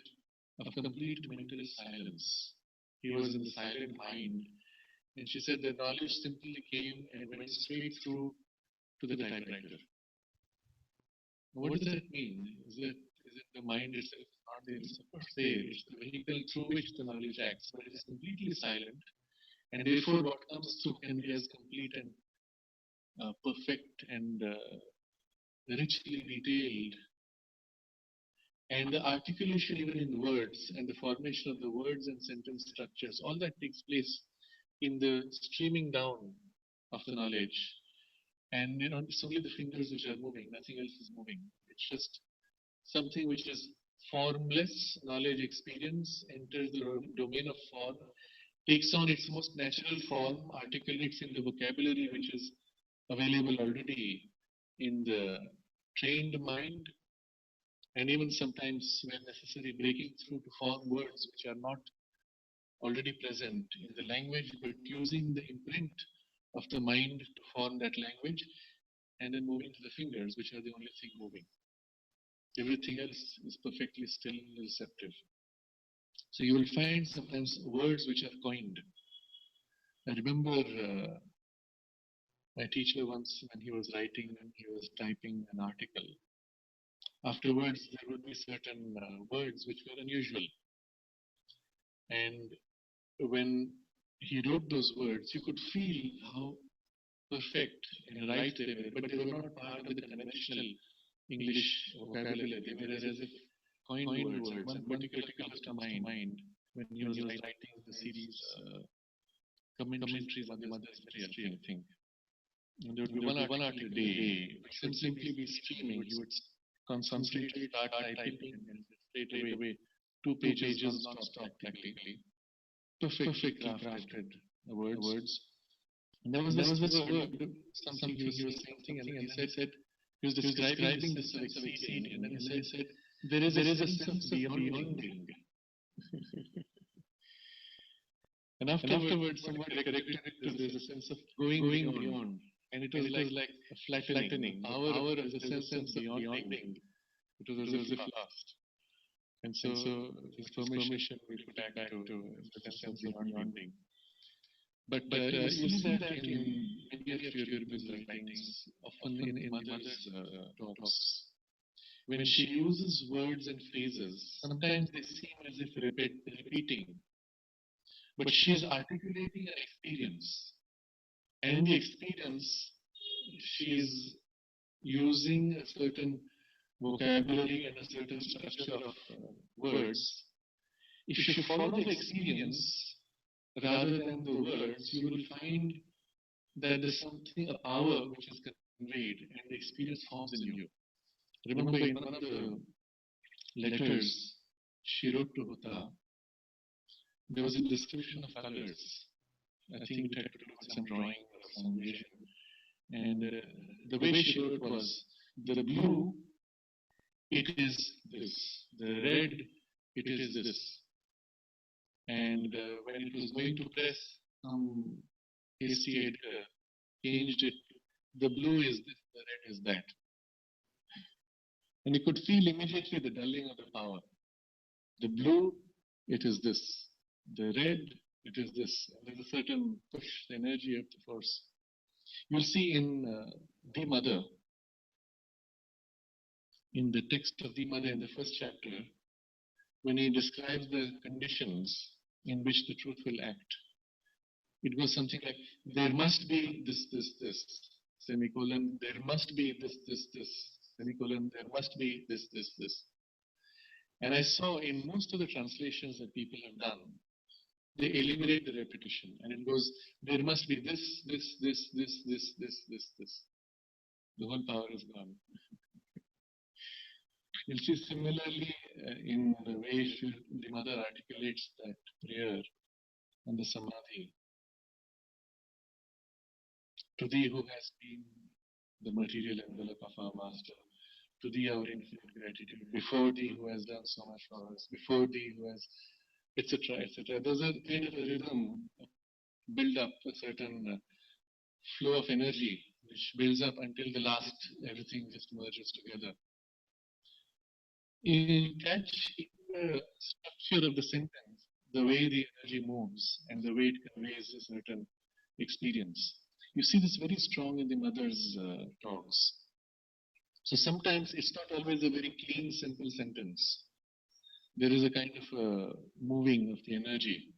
of complete mental silence. He was in the silent mind. And she said the knowledge simply came and went straight through to the typewriter. What does that mean? Is it the mind itself is not there? It's of course there. It's the vehicle through which the knowledge acts, but it is completely silent. And therefore, what comes through can be as complete and perfect and richly detailed And the articulation even in words and the formation of the words and sentence structures, all that takes place in the streaming down of the knowledge. And it's only the fingers which are moving, nothing else is moving. It's just something which is formless knowledge experience enters the domain of form, takes on its most natural form, articulates in the vocabulary which is available already in the trained mind, and even sometimes, where necessary, breaking through to form words which are not already present in the language, but using the imprint of the mind to form that language, and then moving to the fingers, which are the only thing moving. Everything else is perfectly still and receptive. So you will find sometimes words which are coined. I remember my teacher once, when he was writing and he was typing an article, afterwards there would be certain words which were unusual. And when he wrote those words, you could feel how perfect and right they were, but they were not part of the conventional English vocabulary. They were as if coined words. And one particular comes to mind when he was writing the series commentaries on the mother's history, I think. And there would be one article a day, which would simply be streaming. You would concentrate, start typing, and straight away 2 pages non-stop practically. Perfectly crafted words. And there was this word, something he was saying, and then he said, he was describing the sense of exceeding, and then he said, there is a sense of beyonding. And afterwards, someone corrected it to there's a sense of going beyond. And it was like a flattening. Power is a sense of beyonding. It was as if lost. And so this formation we put back to the sense of beyonding. But you see that in many of your writings, often in mother's talks, when she uses words and phrases, sometimes they seem as if repeating, but she is articulating an experience. And in the experience, she is using a certain vocabulary and a certain structure of words. If you follow the experience rather than the words, you will find that there's something, a power which is conveyed, and the experience forms in you. Remember, in one of the letters she wrote to Huda, there was a description of colors. I think it had to do with some drawing or some vision. And the way she wrote was, the blue, it is this. The red, it is this. And when it was going to press, some hasty editor changed it. The blue is this, the red is that. And you could feel immediately the dulling of the power. The blue, it is this. The red, it is this. And there's a certain push, the energy of the force. You'll see in The Mother, in the text of The Mother in the first chapter, when he describes the conditions in which the truth will act, it goes something like, there must be this, semicolon, there must be this, semicolon, there must be this. And I saw in most of the translations that people have done, they eliminate the repetition, and it goes, there must be this. The whole power is gone. You'll see similarly in the way the mother articulates that prayer and the samadhi. To thee who has been the material envelope of our master, to thee our infinite gratitude, before thee who has done so much for us, before thee who has, etc., etc. There's a kind of a rhythm, build up, a certain flow of energy which builds up until the last, everything just merges together. You catch the structure of the sentence, the way the energy moves and the way it conveys a certain experience. You see this very strong in the mother's talks. So sometimes it's not always a very clean, simple sentence. There is a kind of moving of the energy.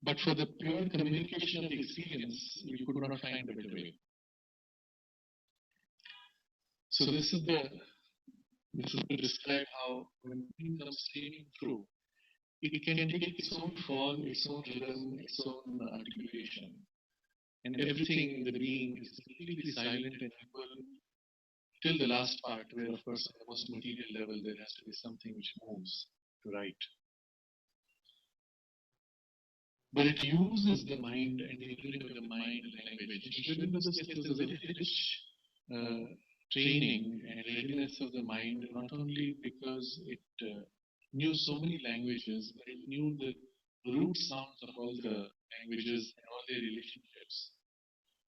But for the pure communication of the experience, you could not find a better way. So this is the This is to describe how when the being comes streaming through, it can take its own form, its own rhythm, its own articulation. And everything in the being is completely silent and equal till the last part, where, of course, on the most material level, there has to be something which moves to right. But it uses the mind and the ability of the mind language. Sri Aurobindo's case was a very rich training and readiness of the mind, not only because it knew so many languages, but it knew the root sounds of all the languages and all their relationships.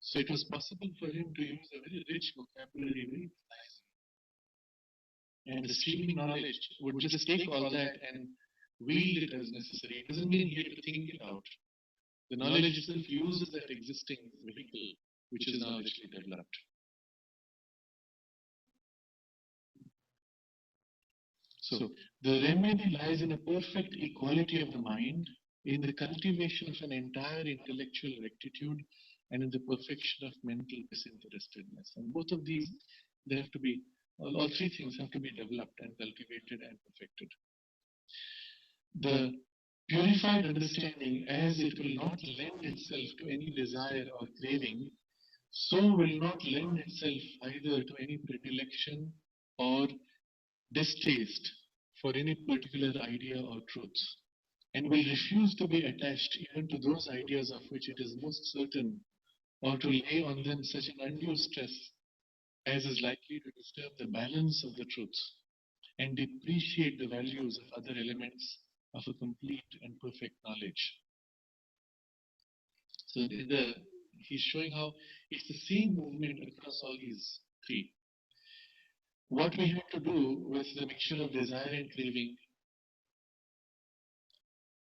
So it was possible for him to use a very rich vocabulary very precisely. And the streaming knowledge would just take all that and wield it as necessary. It doesn't mean he had to think it out. The knowledge itself uses that existing vehicle, which is now richly developed. So, the remedy lies in a perfect equality of the mind, in the cultivation of an entire intellectual rectitude, and in the perfection of mental disinterestedness. And both of these, they have to be, all three things have to be developed and cultivated and perfected. The purified understanding, as it will not lend itself to any desire or craving, so will not lend itself either to any predilection or distaste for any particular idea or truth, and will refuse to be attached even to those ideas of which it is most certain, or to lay on them such an undue stress as is likely to disturb the balance of the truth and depreciate the values of other elements of a complete and perfect knowledge. So he's showing how it's the same movement across all these three. What we have to do with the mixture of desire and craving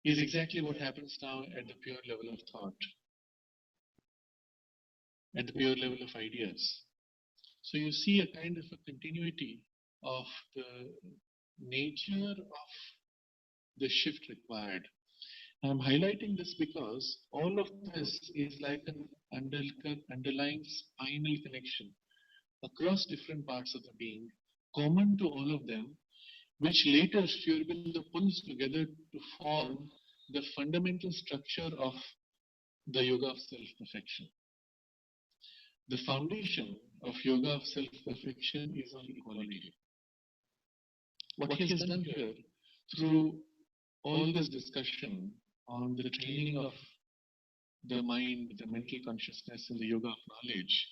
is exactly what happens now at the pure level of thought, at the pure level of ideas. So you see a kind of a continuity of the nature of the shift required. I'm highlighting this because all of this is like an underlying spinal connection across different parts of the being, common to all of them, which later Sri Aurobindo pulls together to form the fundamental structure of the yoga of self-perfection. The foundation of yoga of self-perfection is on equality. What he has done here through all this discussion on the training of the mind, the mental consciousness in the yoga of knowledge,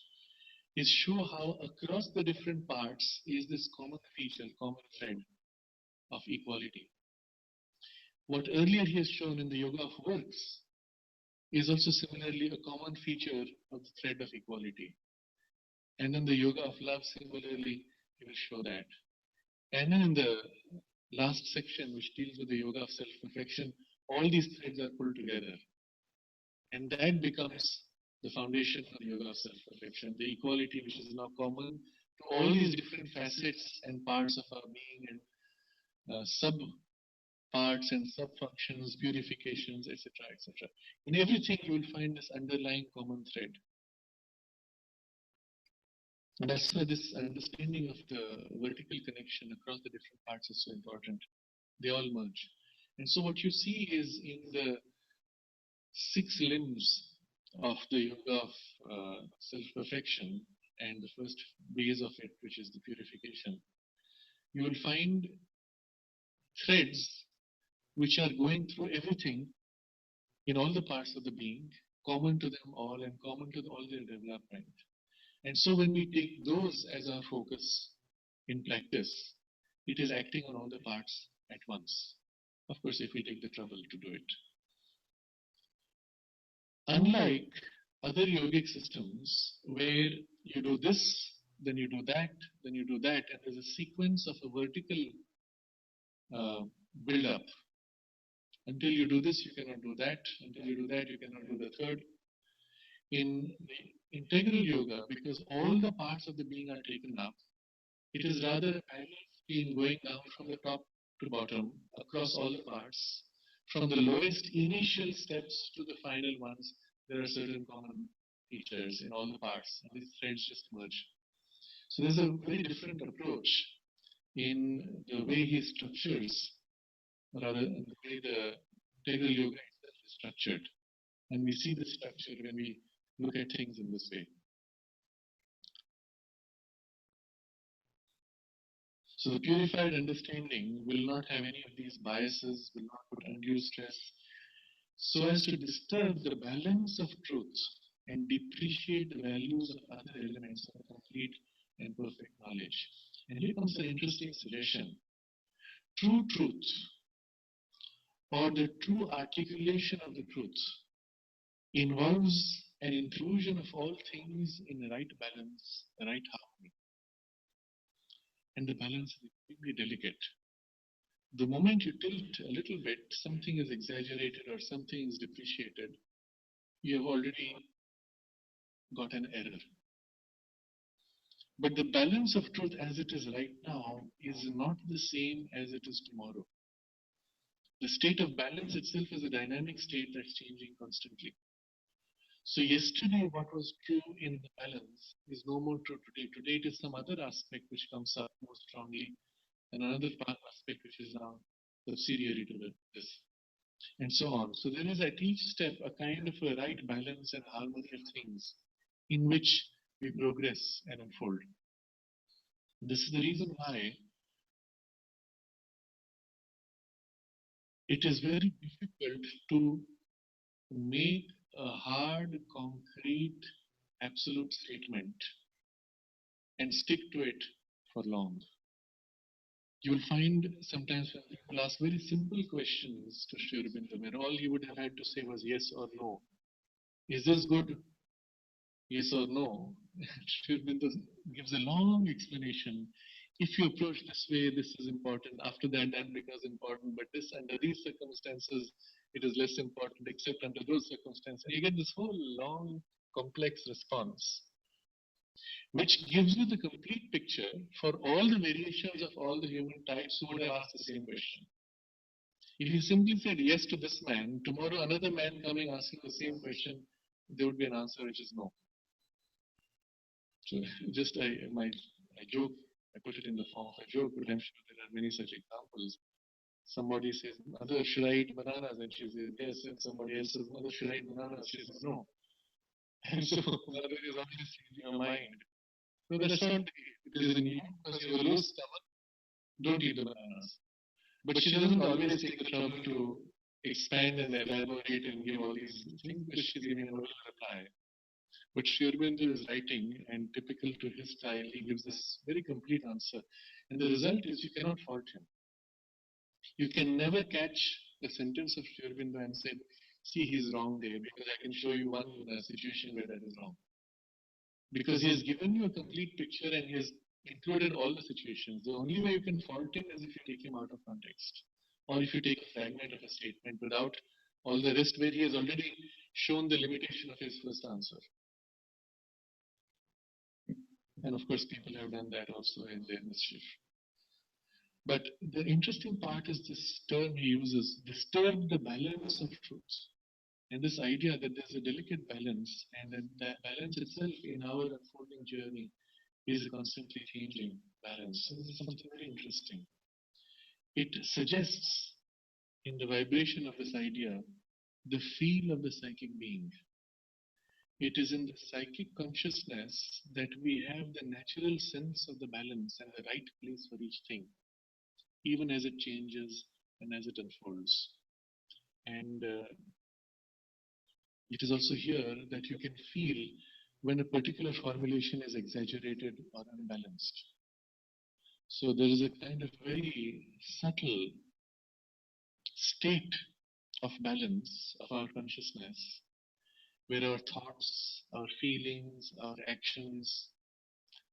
is show how across the different parts is this common feature, common thread of equality. What earlier he has shown in the yoga of works is also similarly a common feature of the thread of equality. And in the yoga of love, similarly, he will show that. And then in the last section, which deals with the yoga of self-perfection, all these threads are pulled together. And that becomes the foundation for the yoga of self-perfection, the equality which is now common to all these different facets and parts of our being and sub parts and sub-functions, purifications, etc., etc. In everything, you will find this underlying common thread. And that's why this understanding of the vertical connection across the different parts is so important. They all merge. And so what you see is in the 6 limbs of the yoga of self-perfection and the first base of it, which is the purification, you will find threads which are going through everything in all the parts of the being, common to them all and common to all their development. And so when we take those as our focus in practice, it is acting on all the parts at once. Of course, if we take the trouble to do it. Unlike other yogic systems where you do this, then you do that, then you do that, and there's a sequence of a vertical build-up. Until you do this, you cannot do that. Until you do that, you cannot do the third. In the integral yoga, because all the parts of the being are taken up, it is rather a parallel stream going down from the top to bottom across all the parts. From the lowest initial steps to the final ones, there are certain common features in all the parts, and these threads just merge. So there's a very different approach in the way he structures, or rather the way the integral yoga itself is structured. And we see the structure when we look at things in this way. So the purified understanding will not have any of these biases, will not put undue stress, so as to disturb the balance of truth and depreciate the values of other elements of complete and perfect knowledge. And here comes an interesting suggestion. True truth, or the true articulation of the truth, involves an inclusion of all things in the right balance, the right harmony. And the balance is extremely delicate. The moment you tilt a little bit, something is exaggerated or something is depreciated, you have already got an error. But the balance of truth as it is right now is not the same as it is tomorrow. The state of balance itself is a dynamic state that's changing constantly. So yesterday what was true in the balance is no more true today. Today it is some other aspect which comes up more strongly, and another aspect which is now subsidiary to this, and so on. So there is at each step a kind of a right balance and harmony of things in which we progress and unfold. This is the reason why it is very difficult to make a hard, concrete, absolute statement and stick to it for long. You will find sometimes when people ask very simple questions to Sri Aurobindo, where all he would have had to say was yes or no. Is this good? Yes or no? Sri Aurobindo gives a long explanation. If you approach this way, this is important. After that becomes important. But this, under these circumstances, it is less important, except under those circumstances. You get this whole long, complex response, which gives you the complete picture for all the variations of all the human types who would have asked the same question. If you simply said yes to this man, tomorrow another man coming asking the same question, there would be an answer which is no. So just I joke, I put it in the form of a joke, but I'm sure there are many such examples. Somebody says, Mother, should I eat bananas? And she says, yes. And somebody else says, Mother, should I eat bananas? She says, no. And so Mother is always changing her mind. No, that's not the case. It is in you because you have a low stomach. Don't eat the bananas. But she doesn't always take the trouble to expand and elaborate and give all these things because she's giving a little reply. But Sri Aurobindo is writing, and typical to his style, he gives this very complete answer. And the result is you cannot fault him. You can never catch a sentence of Sri Aurobindo and say, see, he's wrong there, because I can show you one situation where that is wrong. Because he has given you a complete picture and he has included all the situations. The only way you can fault him is if you take him out of context, or if you take a fragment of a statement without all the rest, where he has already shown the limitation of his first answer. And of course, people have done that also in their mischief. But the interesting part is this term he uses, disturb the balance of truth. And this idea that there's a delicate balance, and that that balance itself in our unfolding journey is a constantly changing balance. So this is something very interesting. It suggests in the vibration of this idea the feel of the psychic being. It is in the psychic consciousness that we have the natural sense of the balance and the right place for each thing, even as it changes and as it unfolds. And it is also here that you can feel when a particular formulation is exaggerated or unbalanced. So there is a kind of very subtle state of balance of our consciousness where our thoughts, our feelings, our actions,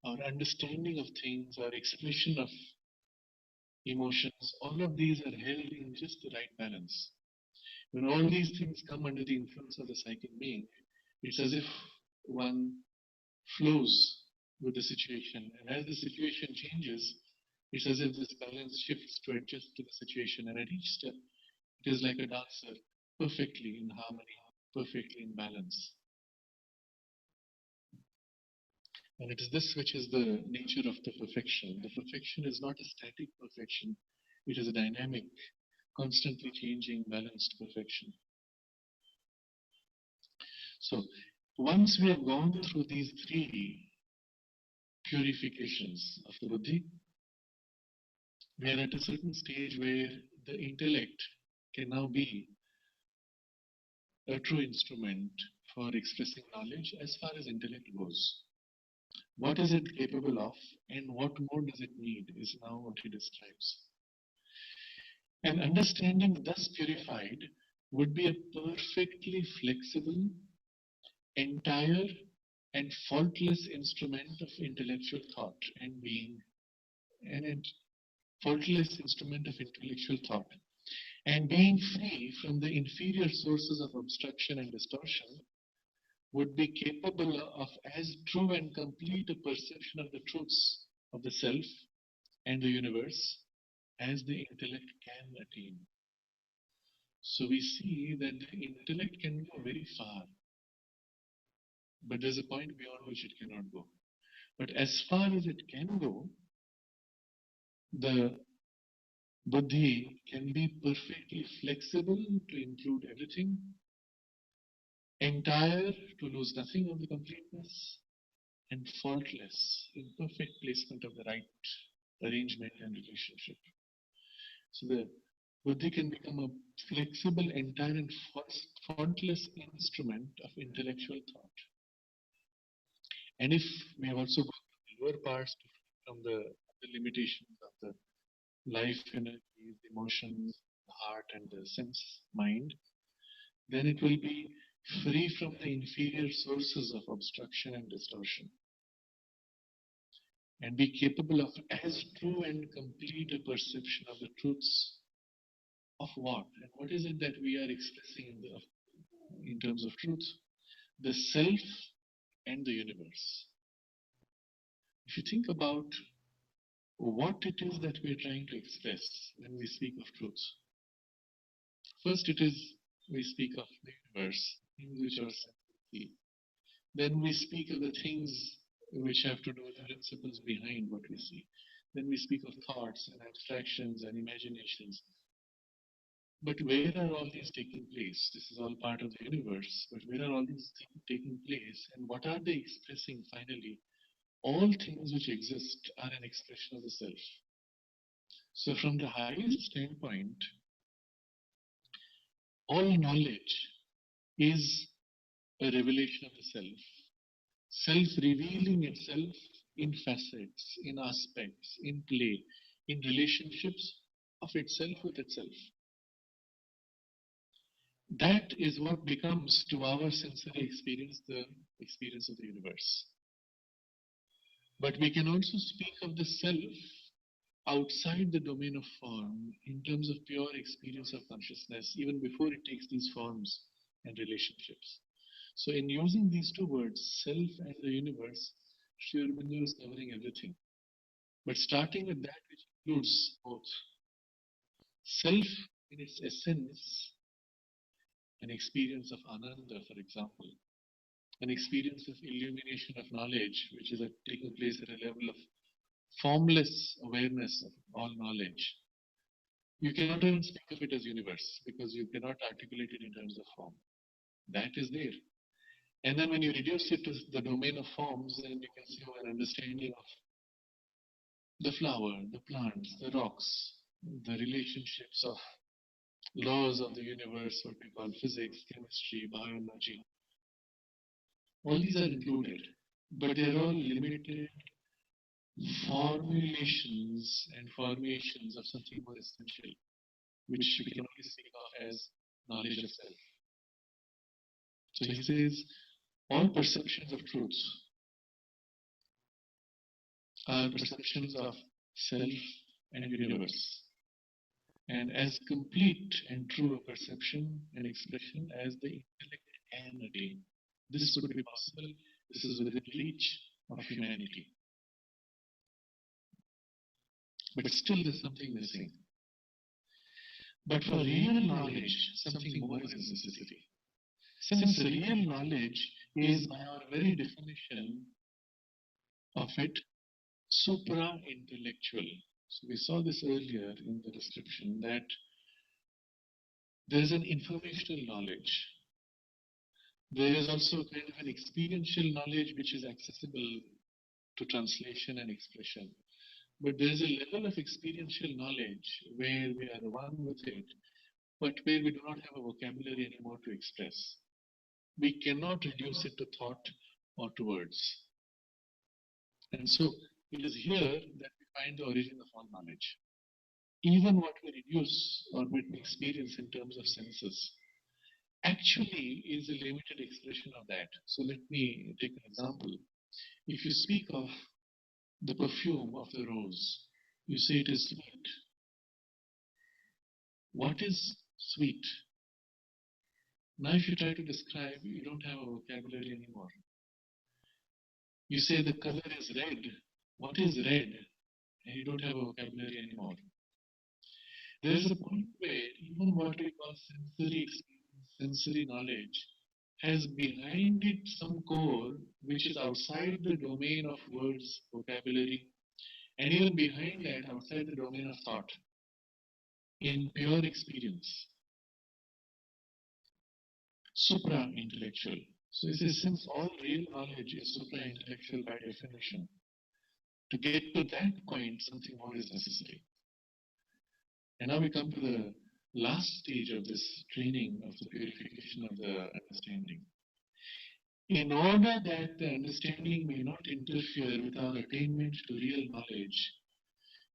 our understanding of things, our expression of emotions, all of these are held in just the right balance. When all these things come under the influence of the psychic being, it's as if one flows with the situation. And as the situation changes, it's as if this balance shifts to adjust to the situation. And at each step, it is like a dancer, perfectly in harmony, perfectly in balance. And it is this which is the nature of the perfection. The perfection is not a static perfection, it is a dynamic, constantly changing, balanced perfection. So, once we have gone through these three purifications of the buddhi, we are at a certain stage where the intellect can now be a true instrument for expressing knowledge as far as intellect goes. What is it capable of and what more does it need is now what he describes. An understanding thus purified would be a perfectly flexible, entire, and faultless instrument of intellectual thought and being, and faultless instrument of intellectual thought. And being free from the inferior sources of obstruction and distortion would be capable of as true and complete a perception of the truths of the self and the universe as the intellect can attain. So we see that the intellect can go very far, but there's a point beyond which it cannot go. But as far as it can go, the buddhi can be perfectly flexible to include everything, entire to lose nothing of the completeness, and faultless in perfect placement of the right arrangement and relationship. So the buddhi can become a flexible, entire, and faultless instrument of intellectual thought. And if we have also got the lower parts from the limitations of the life energies, the emotions, the heart, and the sense mind, then it will be free from the inferior sources of obstruction and distortion and be capable of as true and complete a perception of the truths of what? And what is it that we are expressing in terms of truth? The self and the universe. If you think about what it is that we are trying to express when we speak of truth, first it is we speak of the universe, things which are sensitive. Then we speak of the things which have to do with the principles behind what we see. Then we speak of thoughts and abstractions and imaginations. But where are all these taking place? This is all part of the universe. But where are all these things taking place? And what are they expressing finally? All things which exist are an expression of the self. So, from the highest standpoint, all knowledge is a revelation of the self, self revealing itself in facets, in aspects, in play, in relationships of itself with itself. That is what becomes to our sensory experience the experience of the universe. But we can also speak of the self outside the domain of form in terms of pure experience of consciousness, even before it takes these forms and relationships. So, in using these two words, self and the universe, Sri Aurobindo is covering everything. But starting with that which includes both. Self, in its essence, an experience of ananda, for example, an experience of illumination of knowledge, which is taking place at a level of formless awareness of all knowledge. You cannot even speak of it as universe because you cannot articulate it in terms of form. That is there. And then when you reduce it to the domain of forms, then you can see an understanding of the flower, the plants, the rocks, the relationships of laws of the universe, what we call physics, chemistry, biology. All these are included, but they are all limited formulations and formations of something more essential, which we can only speak of as knowledge of self. So he says, all perceptions of truth are perceptions of self and universe, and as complete and true a perception and expression as the intellect can attain. This would be possible. This is within reach of humanity. But still there's something missing. But for real knowledge, something more is a necessity. Since real knowledge is, by our very definition, of it supra-intellectual. So we saw this earlier in the description that there is an informational knowledge. There is also kind of an experiential knowledge which is accessible to translation and expression. But there is a level of experiential knowledge where we are one with it, but where we do not have a vocabulary anymore to express. We cannot reduce it to thought or to words. And so it is here that we find the origin of all knowledge. Even what we reduce or what we experience in terms of senses actually is a limited expression of that. So let me take an example. If you speak of the perfume of the rose, you say it is sweet. What is sweet? Now, if you try to describe, you don't have a vocabulary anymore. You say the color is red. What is red? And you don't have a vocabulary anymore. There is a point where even what we call sensory experience, sensory knowledge, has behind it some core which is outside the domain of words, vocabulary, and even behind that, outside the domain of thought, in pure experience, supra-intellectual. So he says, since all real knowledge is supra-intellectual by definition, to get to that point, something more is necessary. And now we come to the last stage of this training of the purification of the understanding. In order that the understanding may not interfere with our attainment to real knowledge,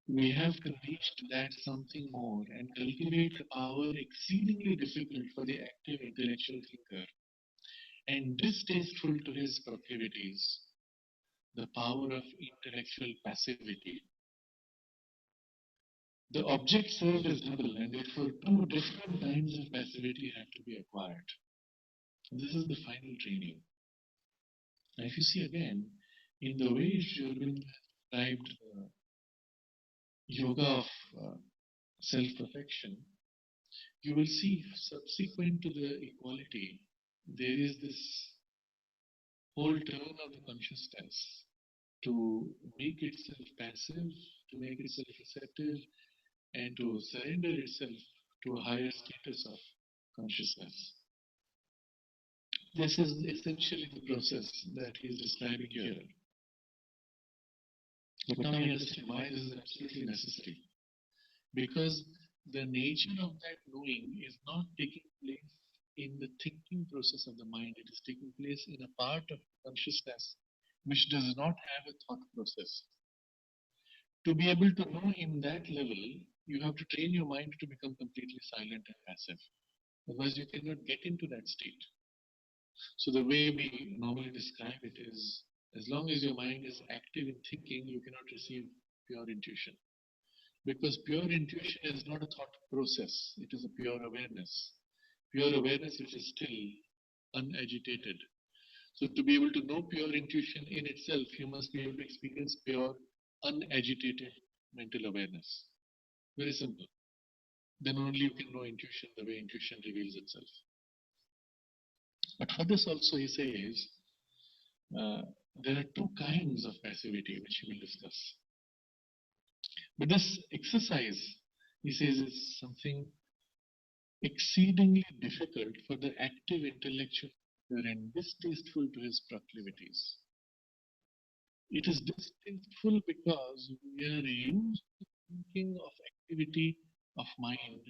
we have to reach to that something more and cultivate a power exceedingly difficult for the active intellectual thinker and distasteful to his proclivities, the power of intellectual passivity. The object served is double, and therefore two different kinds of passivity have to be acquired. This is the final training. Now, if you see again, in the way Sri Aurobindo described the yoga of self-perfection, you will see subsequent to the equality, there is this whole turn of the consciousness to make itself passive, to make itself receptive, and to surrender itself to a higher status of consciousness. This is essentially the process that he is describing here. But now we understand why this is absolutely necessary. Because the nature of that knowing is not taking place in the thinking process of the mind, it is taking place in a part of consciousness which does not have a thought process. To be able to know in that level, you have to train your mind to become completely silent and passive. Otherwise, you cannot get into that state. So the way we normally describe it is, as long as your mind is active in thinking, you cannot receive pure intuition. Because pure intuition is not a thought process, it is a pure awareness. Pure awareness which is still unagitated. So to be able to know pure intuition in itself, you must be able to experience pure, unagitated mental awareness. Very simple. Then only you can know intuition the way intuition reveals itself. But for this also he says, there are two kinds of passivity which he will discuss. But this exercise, he says, is something exceedingly difficult for the active intellectual and distasteful to his proclivities. It is distasteful because we are used to thinking of activity of mind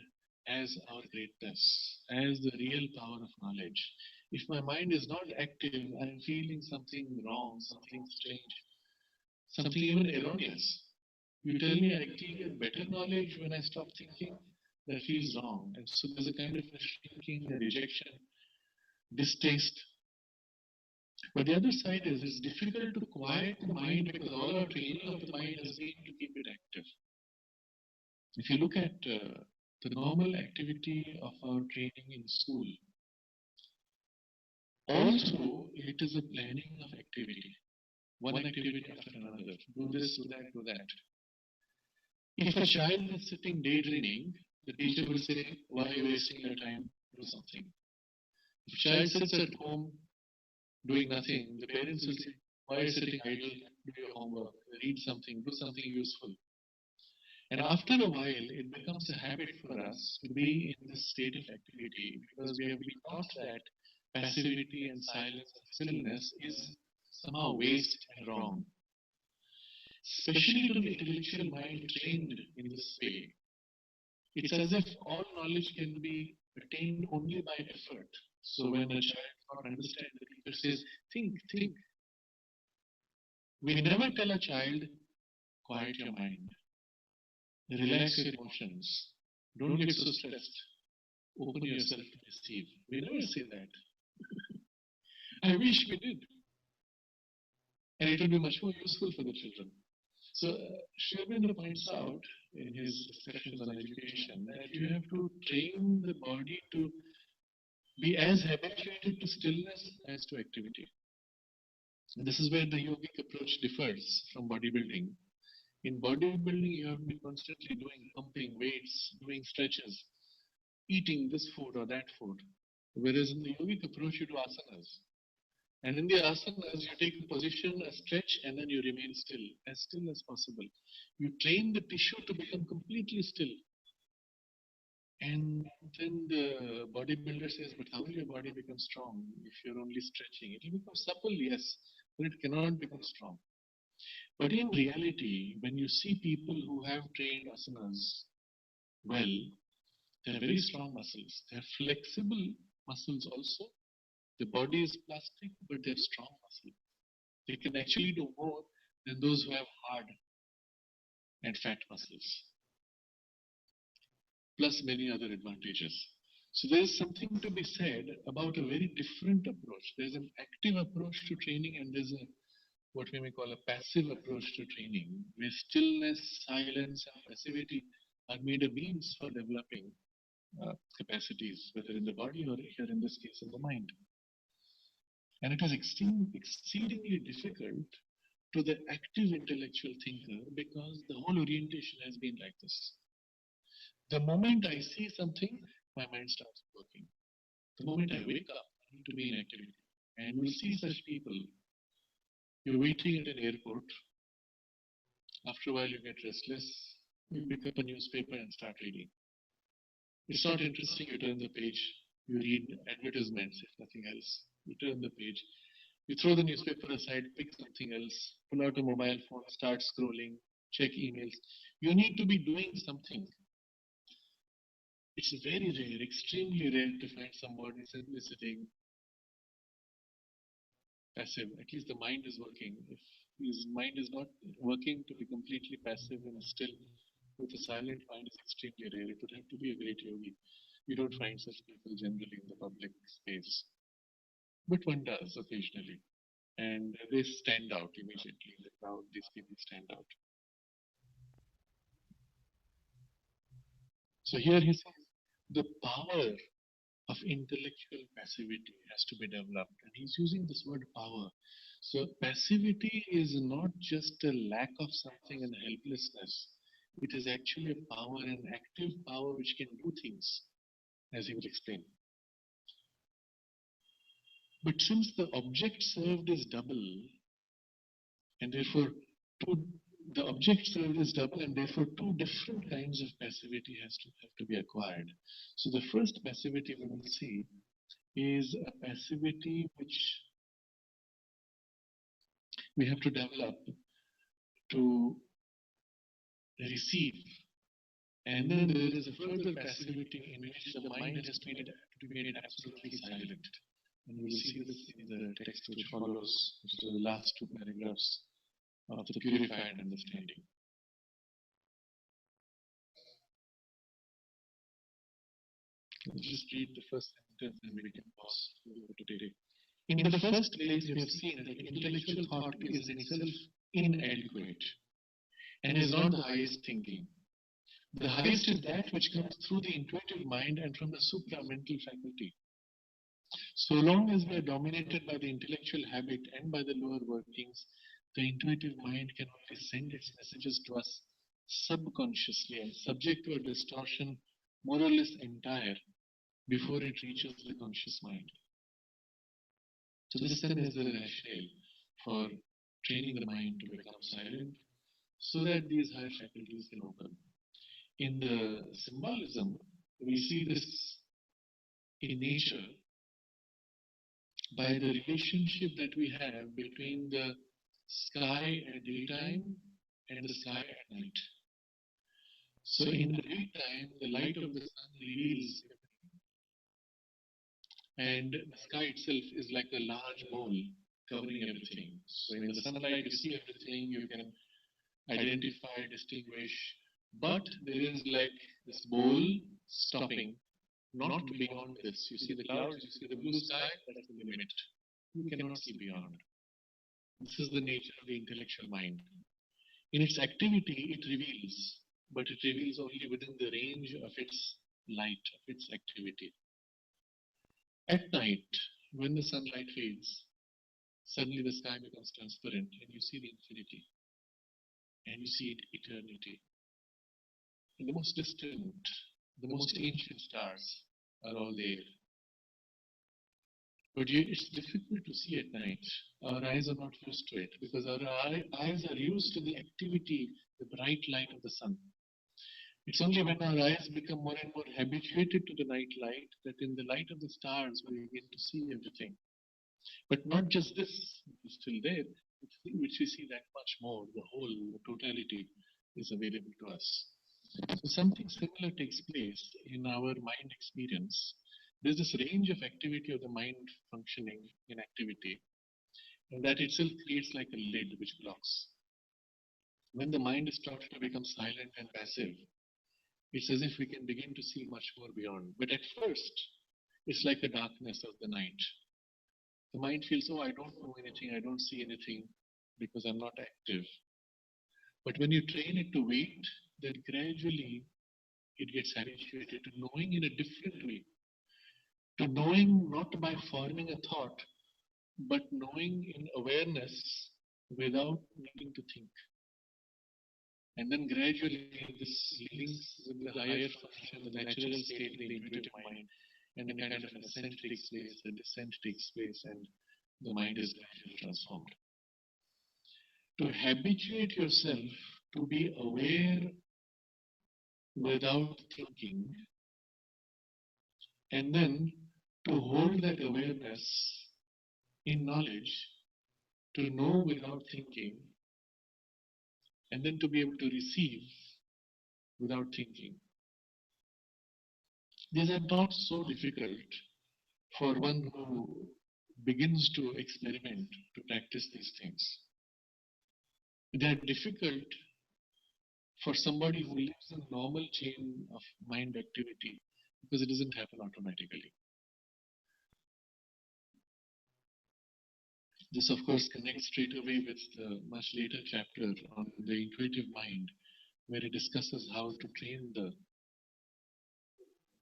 as our greatness, as the real power of knowledge. If my mind is not active, I am feeling something wrong, something strange, something even erroneous. You tell me I gain better knowledge when I stop thinking, that feels wrong. And so there's a kind of a shrinking, a rejection, distaste. But the other side is it's difficult to quiet the mind because all our training of the mind has been to keep it active. If you look at the normal activity of our training in school, also it is a planning of activity. One activity after another. Do this, do that, do that. If a child is sitting daydreaming, the teacher will say, why are you wasting your time? Do something. If a child sits at home doing nothing, the parents will say, Why sitting idle? Do your homework, read something, do something useful. And after a while, it becomes a habit for us to be in this state of activity because we have been taught that passivity and silence and stillness is somehow waste and wrong. Especially to the intellectual mind trained in this way, it's as if all knowledge can be attained only by effort. So when a child cannot understand, the teacher says, think, think. We never tell a child, quiet your mind, relax your emotions, don't get so stressed, open yourself to receive. We never say that. I wish we did. And it would be much more useful for the children. So Sri Aurobindo points out in his discussions on education that you have to train the body to be as habituated to stillness as to activity. And this is where the yogic approach differs from bodybuilding. In bodybuilding, you have to be constantly doing pumping weights, doing stretches, eating this food or that food. Whereas in the yogic approach, you do asanas. And in the asanas, you take a position, a stretch, and then you remain still as possible. You train the tissue to become completely still. And then the bodybuilder says, but how will your body become strong if you're only stretching? It will become supple, yes, but it cannot become strong. But in reality, when you see people who have trained asanas well, they're very strong muscles. They're flexible muscles also. The body is plastic, but they're strong muscles. They can actually do more than those who have hard and fat muscles, plus many other advantages. So there is something to be said about a very different approach. There's an active approach to training, and there's a what we may call a passive approach to training, where stillness, silence, and passivity are made a means for developing capacities, whether in the body or here in this case in the mind. And it is exceedingly difficult to the active intellectual thinker because the whole orientation has been like this. The moment I see something, my mind starts working. The moment I wake up, I need to be in activity. And you'll see such people. You're waiting at an airport. After a while, you get restless. You pick up a newspaper and start reading. It's not interesting. You turn the page. You read advertisements, if nothing else. You turn the page. You throw the newspaper aside, pick something else, pull out a mobile phone, start scrolling, check emails. You need to be doing something. It's very rare, extremely rare to find somebody simply sitting passive. At least the mind is working. If his mind is not working, to be completely passive and still with a silent mind is extremely rare. It would have to be a great yogi. You don't find such people generally in the public space. But one does occasionally. And they stand out immediately in the crowd. These people stand out. So here he says the power of intellectual passivity has to be developed. And he's using this word power. So passivity is not just a lack of something and helplessness. It is actually a power, an active power which can do things, as he will explain. But since the object served is double, and therefore the object served is double, and therefore two different kinds of passivity have to be acquired. So the first passivity we will see is a passivity which we have to develop to receive. And then there is a further passivity in which the mind has to be made absolutely silent. And we will see this in the text which follows, which is the last two paragraphs of the purified understanding. Let's just read the first sentence and we can pause for today. In the first place, we have seen that intellectual thought is in itself inadequate and is not the highest thinking. The highest is that which comes through the intuitive mind and from the supramental faculty. So long as we are dominated by the intellectual habit and by the lower workings, the intuitive mind can only send its messages to us subconsciously and subject to a distortion more or less entire before it reaches the conscious mind. So this then is the rationale for training the mind to become silent so that these higher faculties can open. In the symbolism, we see this in nature by the relationship that we have between the sky at daytime and the sky at night. So in the daytime, the light of the sun reveals, and the sky itself is like a large bowl covering everything. So in the sunlight, you see everything, you can identify, distinguish, but there is like this bowl stopping, not beyond this. You see the clouds, you see the blue sky, that's the limit. You cannot see beyond. This is the nature of the intellectual mind. In its activity, it reveals, but it reveals only within the range of its light, of its activity. At night, when the sunlight fades, suddenly the sky becomes transparent and you see the infinity and you see eternity. And the most distant, the most ancient stars are all there. But it's difficult to see at night. Our eyes are not used to it because our eyes are used to the activity, the bright light of the sun. It's only when our eyes become more and more habituated to the night light that in the light of the stars we begin to see everything. But not just this, it's still there, which we see that much more. The whole, the totality is available to us. So something similar takes place in our mind experience. There's this range of activity of the mind functioning in activity, and that itself creates like a lid which blocks. When the mind is taught to become silent and passive, it's as if we can begin to see much more beyond. But at first, it's like the darkness of the night. The mind feels, oh, I don't know anything, I don't see anything because I'm not active. But when you train it to wait, then gradually it gets habituated to knowing in a different way. To knowing not by forming a thought, but knowing in awareness without needing to think. And then gradually this links with the higher function, the natural state, the intuitive mind, and then kind of an ascent takes place, a descent takes place, and the mind is gradually transformed. To habituate yourself to be aware without thinking, and then to hold that awareness in knowledge, to know without thinking, and then to be able to receive without thinking. These are not so difficult for one who begins to experiment, to practice these things. They are difficult for somebody who lives in a normal chain of mind activity because it doesn't happen automatically. This, of course, connects straight away with the much later chapter on the intuitive mind, where it discusses how to train the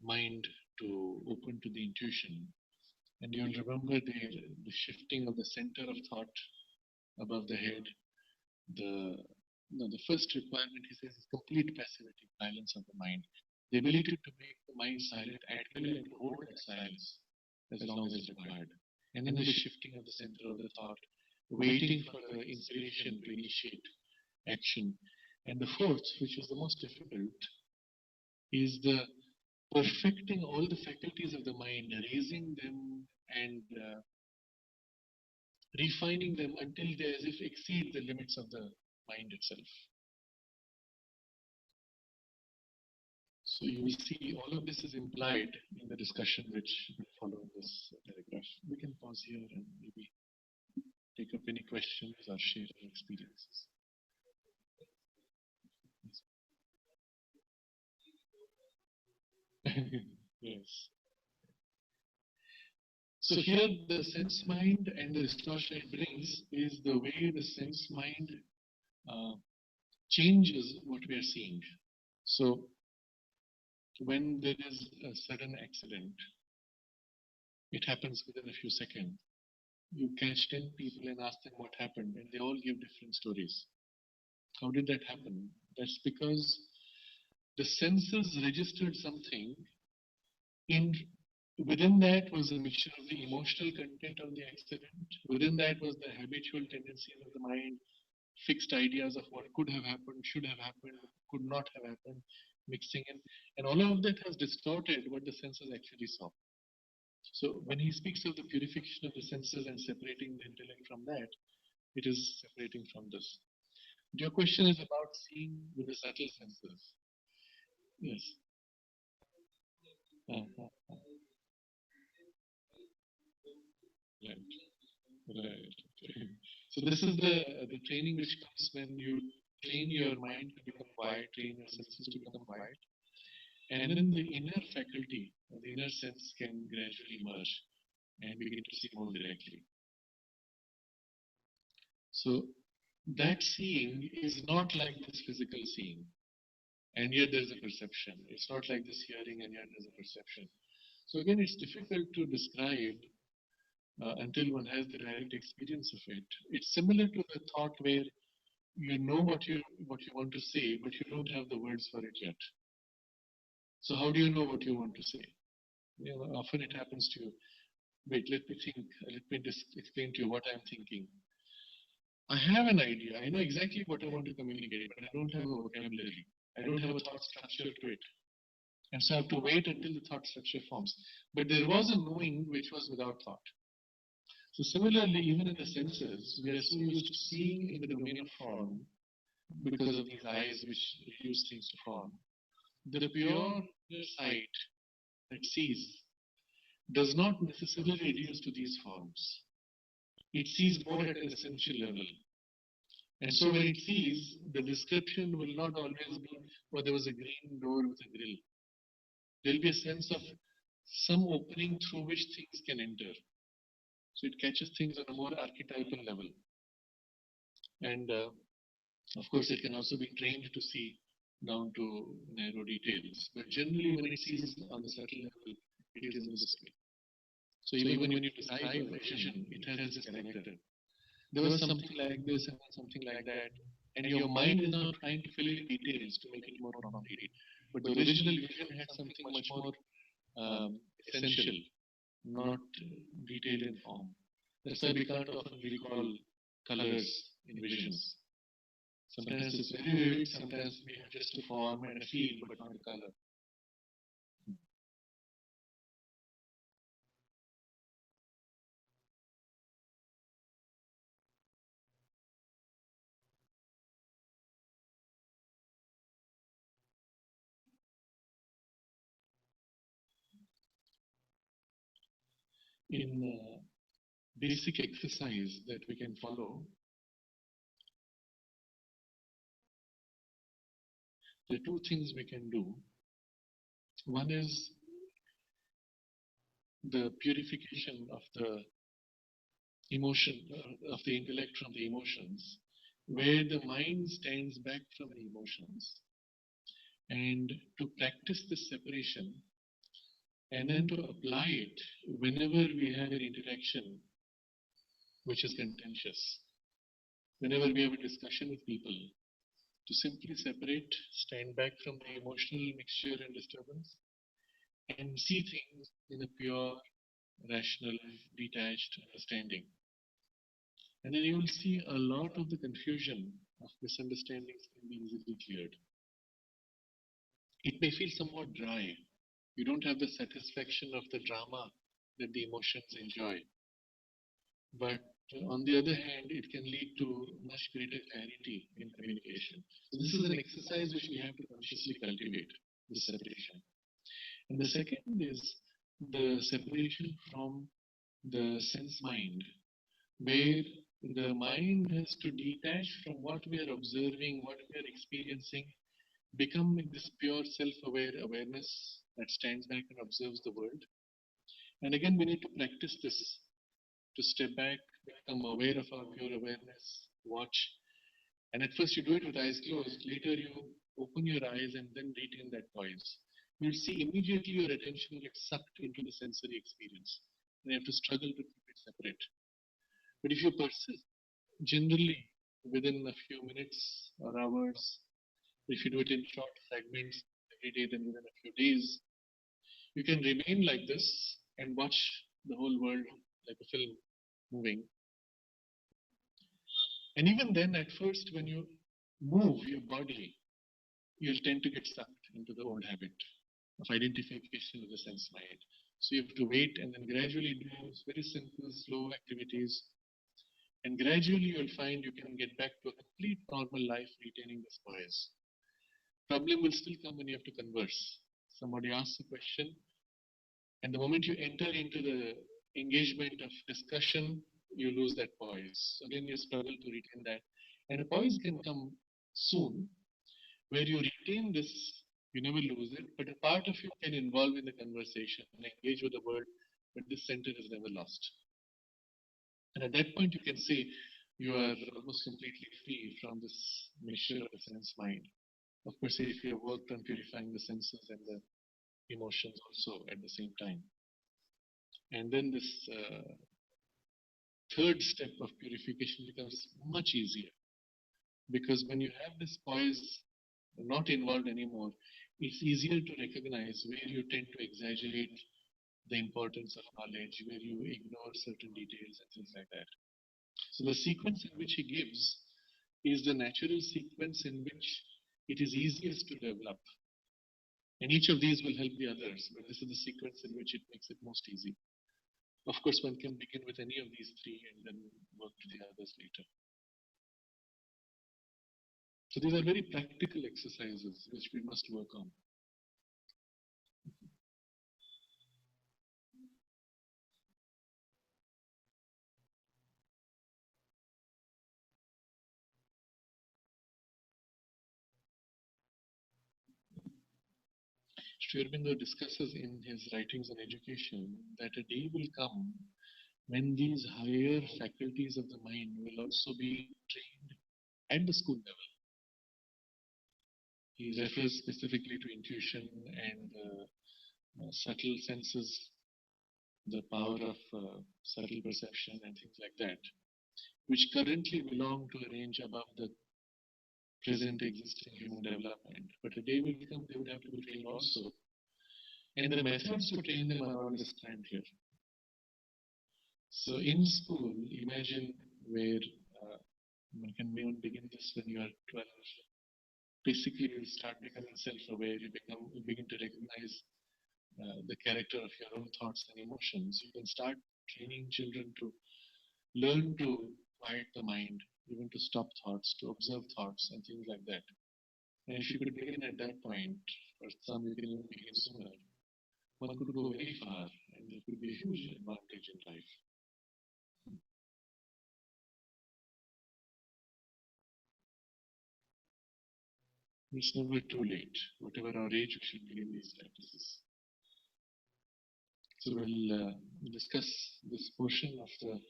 mind to open to the intuition. And you'll remember the shifting of the center of thought above the head. The first requirement, he says, is complete passivity, silence of the mind. The ability to make the mind silent at will and hold that silence as long as required. And then the shifting of the center of the thought, waiting for the inspiration to initiate action. And the fourth, which is the most difficult, is the perfecting all the faculties of the mind, raising them and refining them until they as if exceed the limits of the mind itself. So you will see all of this is implied in the discussion which will follow in this paragraph. We can pause here and maybe take up any questions or share any experiences. Yes. So here the sense mind and the distortion it brings is the way the sense mind changes what we are seeing. So when there is a sudden accident, it happens within a few seconds. You catch 10 people and ask them what happened, and they all give different stories. How did that happen? That's because the senses registered something in Within that was a mixture of the emotional content of the accident. Within that was the habitual tendencies of the mind, fixed ideas of what could have happened, should have happened, could not have happened, mixing in. And all of that has distorted what the senses actually saw. So when he speaks of the purification of the senses and separating the intellect from that, it is separating from this. Your question is about seeing with the subtle senses. Yes. Uh-huh. Right. Right. Okay. So this is the training which comes when you train your mind to become quiet, train your senses to become quiet, and then the inner faculty, the inner sense can gradually merge and begin to see more directly. So that seeing is not like this physical seeing, and yet there's a perception. It's not like this hearing, and yet there's a perception. So again, it's difficult to describe until one has the direct experience of it. It's similar to the thought where you know what you want to say, but you don't have the words for it yet. So how do you know what you want to say? Often it happens to you. Wait, let me think. Let me just explain to you what I'm thinking. I have an idea. I know exactly what I want to communicate, but I don't have a vocabulary. I don't have a thought structure to it. And so I have to wait until the thought structure forms. But there was a knowing which was without thought. So similarly, even in the senses, we are so used to seeing in the domain of form because of these eyes which reduce things to form. The pure sight that sees does not necessarily reduce to these forms. It sees more at an essential level. And so when it sees, the description will not always be, oh, there was a green door with a grill. There'll be a sense of some opening through which things can enter. So it catches things on a more archetypal level. And of course, it can also be trained to see down to narrow details. But generally, when it sees on the subtle level, it is in this way. So even when you describe a vision, it has this connector. There was something like this and something like that. And your mind is now trying to fill in details to make it more complete. But the original vision had something much more essential, not detailed in form. That's why we can't often recall colors in visions. Sometimes it's very vivid, sometimes we have just a form and a feel, but not a color. In basic exercise that we can follow, there are two things we can do. One is the purification of the emotion, of the intellect from the emotions, where the mind stands back from the emotions. And to practice this separation and then to apply it whenever we have an interaction which is contentious, whenever we have a discussion with people, to simply separate, stand back from the emotional mixture and disturbance, and see things in a pure, rational, detached understanding. And then you will see a lot of the confusion of misunderstandings can be easily cleared. It may feel somewhat dry. You don't have the satisfaction of the drama that the emotions enjoy. But on the other hand, it can lead to much greater clarity in communication. So this is an exercise which we have to consciously cultivate, this separation. And the second is the separation from the sense mind, where the mind has to detach from what we are observing, what we are experiencing, become this pure self-aware awareness that stands back and observes the world. And again, we need to practice this, to step back, become aware of our pure awareness, watch. And at first you do it with eyes closed, later you open your eyes and then retain that poise. You'll see immediately your attention gets sucked into the sensory experience. And you have to struggle to keep it separate. But if you persist, generally within a few minutes or hours, if you do it in short fragments every day, then within a few days, you can remain like this and watch the whole world like a film moving. And even then, at first, when you move your body, you'll tend to get sucked into the old habit of identification with the sense mind. So you have to wait and then gradually do very simple, slow activities. And gradually you'll find you can get back to a complete normal life, retaining the poise. Problem will still come when you have to converse. Somebody asks a question, and the moment you enter into the engagement of discussion, you lose that poise. So again, you struggle to retain that. And a poise can come soon, where you retain this, you never lose it, but a part of you can involve in the conversation and engage with the world, but this center is never lost. And at that point, you can say you are almost completely free from this mixture of the sense mind. Of course, if you have worked on purifying the senses and the emotions also at the same time. And then this third step of purification becomes much easier, because when you have this poise not involved anymore, it's easier to recognize where you tend to exaggerate the importance of knowledge, where you ignore certain details and things like that. So the sequence in which he gives is the natural sequence in which it is easiest to develop. And each of these will help the others, but this is the sequence in which it makes it most easy. Of course, one can begin with any of these three and then work to the others later. So these are very practical exercises which we must work on. Sri Aurobindo discusses in his writings on education that a day will come when these higher faculties of the mind will also be trained at the school level. He refers specifically to intuition and subtle senses, the power of subtle perception and things like that, which currently belong to a range above the present existing human development. But a day will come, they would have to be trained also. And the methods to train them are all described here. So in school, imagine where one can begin this when you are 12. Basically, you start becoming self-aware. You begin to recognize the character of your own thoughts and emotions. You can start training children to learn to quiet the mind, even to stop thoughts, to observe thoughts and things like that. And if you could begin at that point, or some you can even begin sooner, one could go very far, and there could be a huge advantage in life. It's never too late. Whatever our age, we should begin these practices. So we'll discuss this portion of the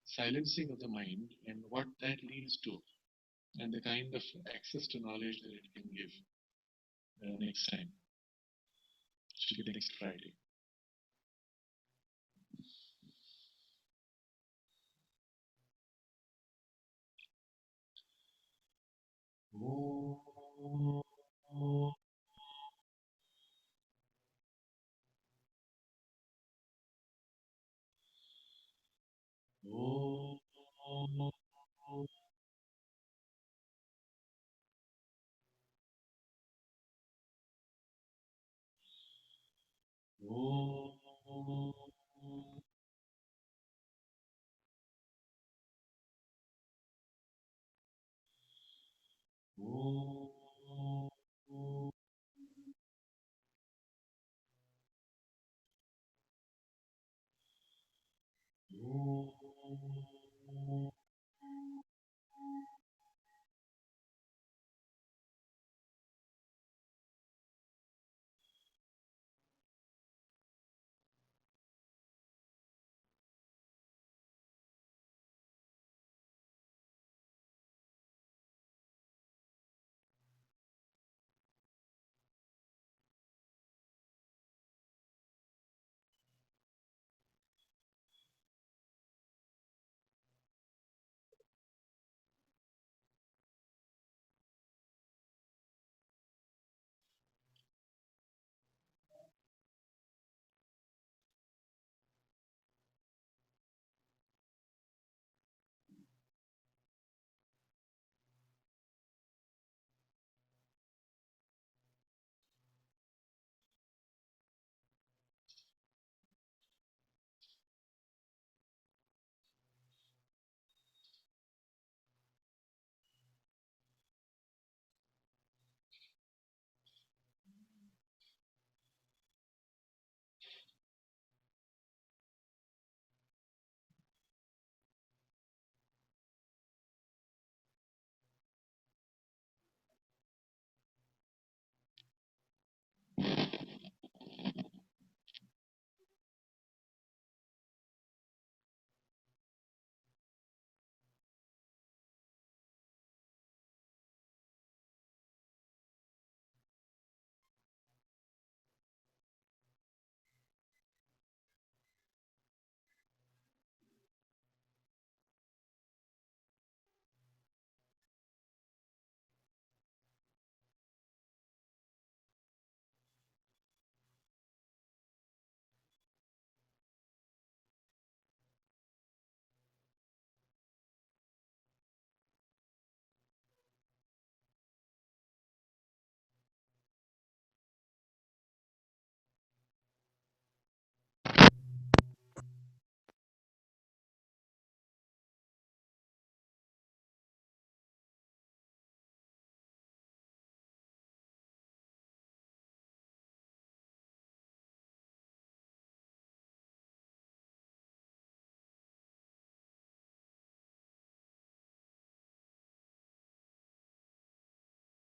silencing of the mind and what that leads to, and the kind of access to knowledge that it can give next time. Should be next Friday. Oh.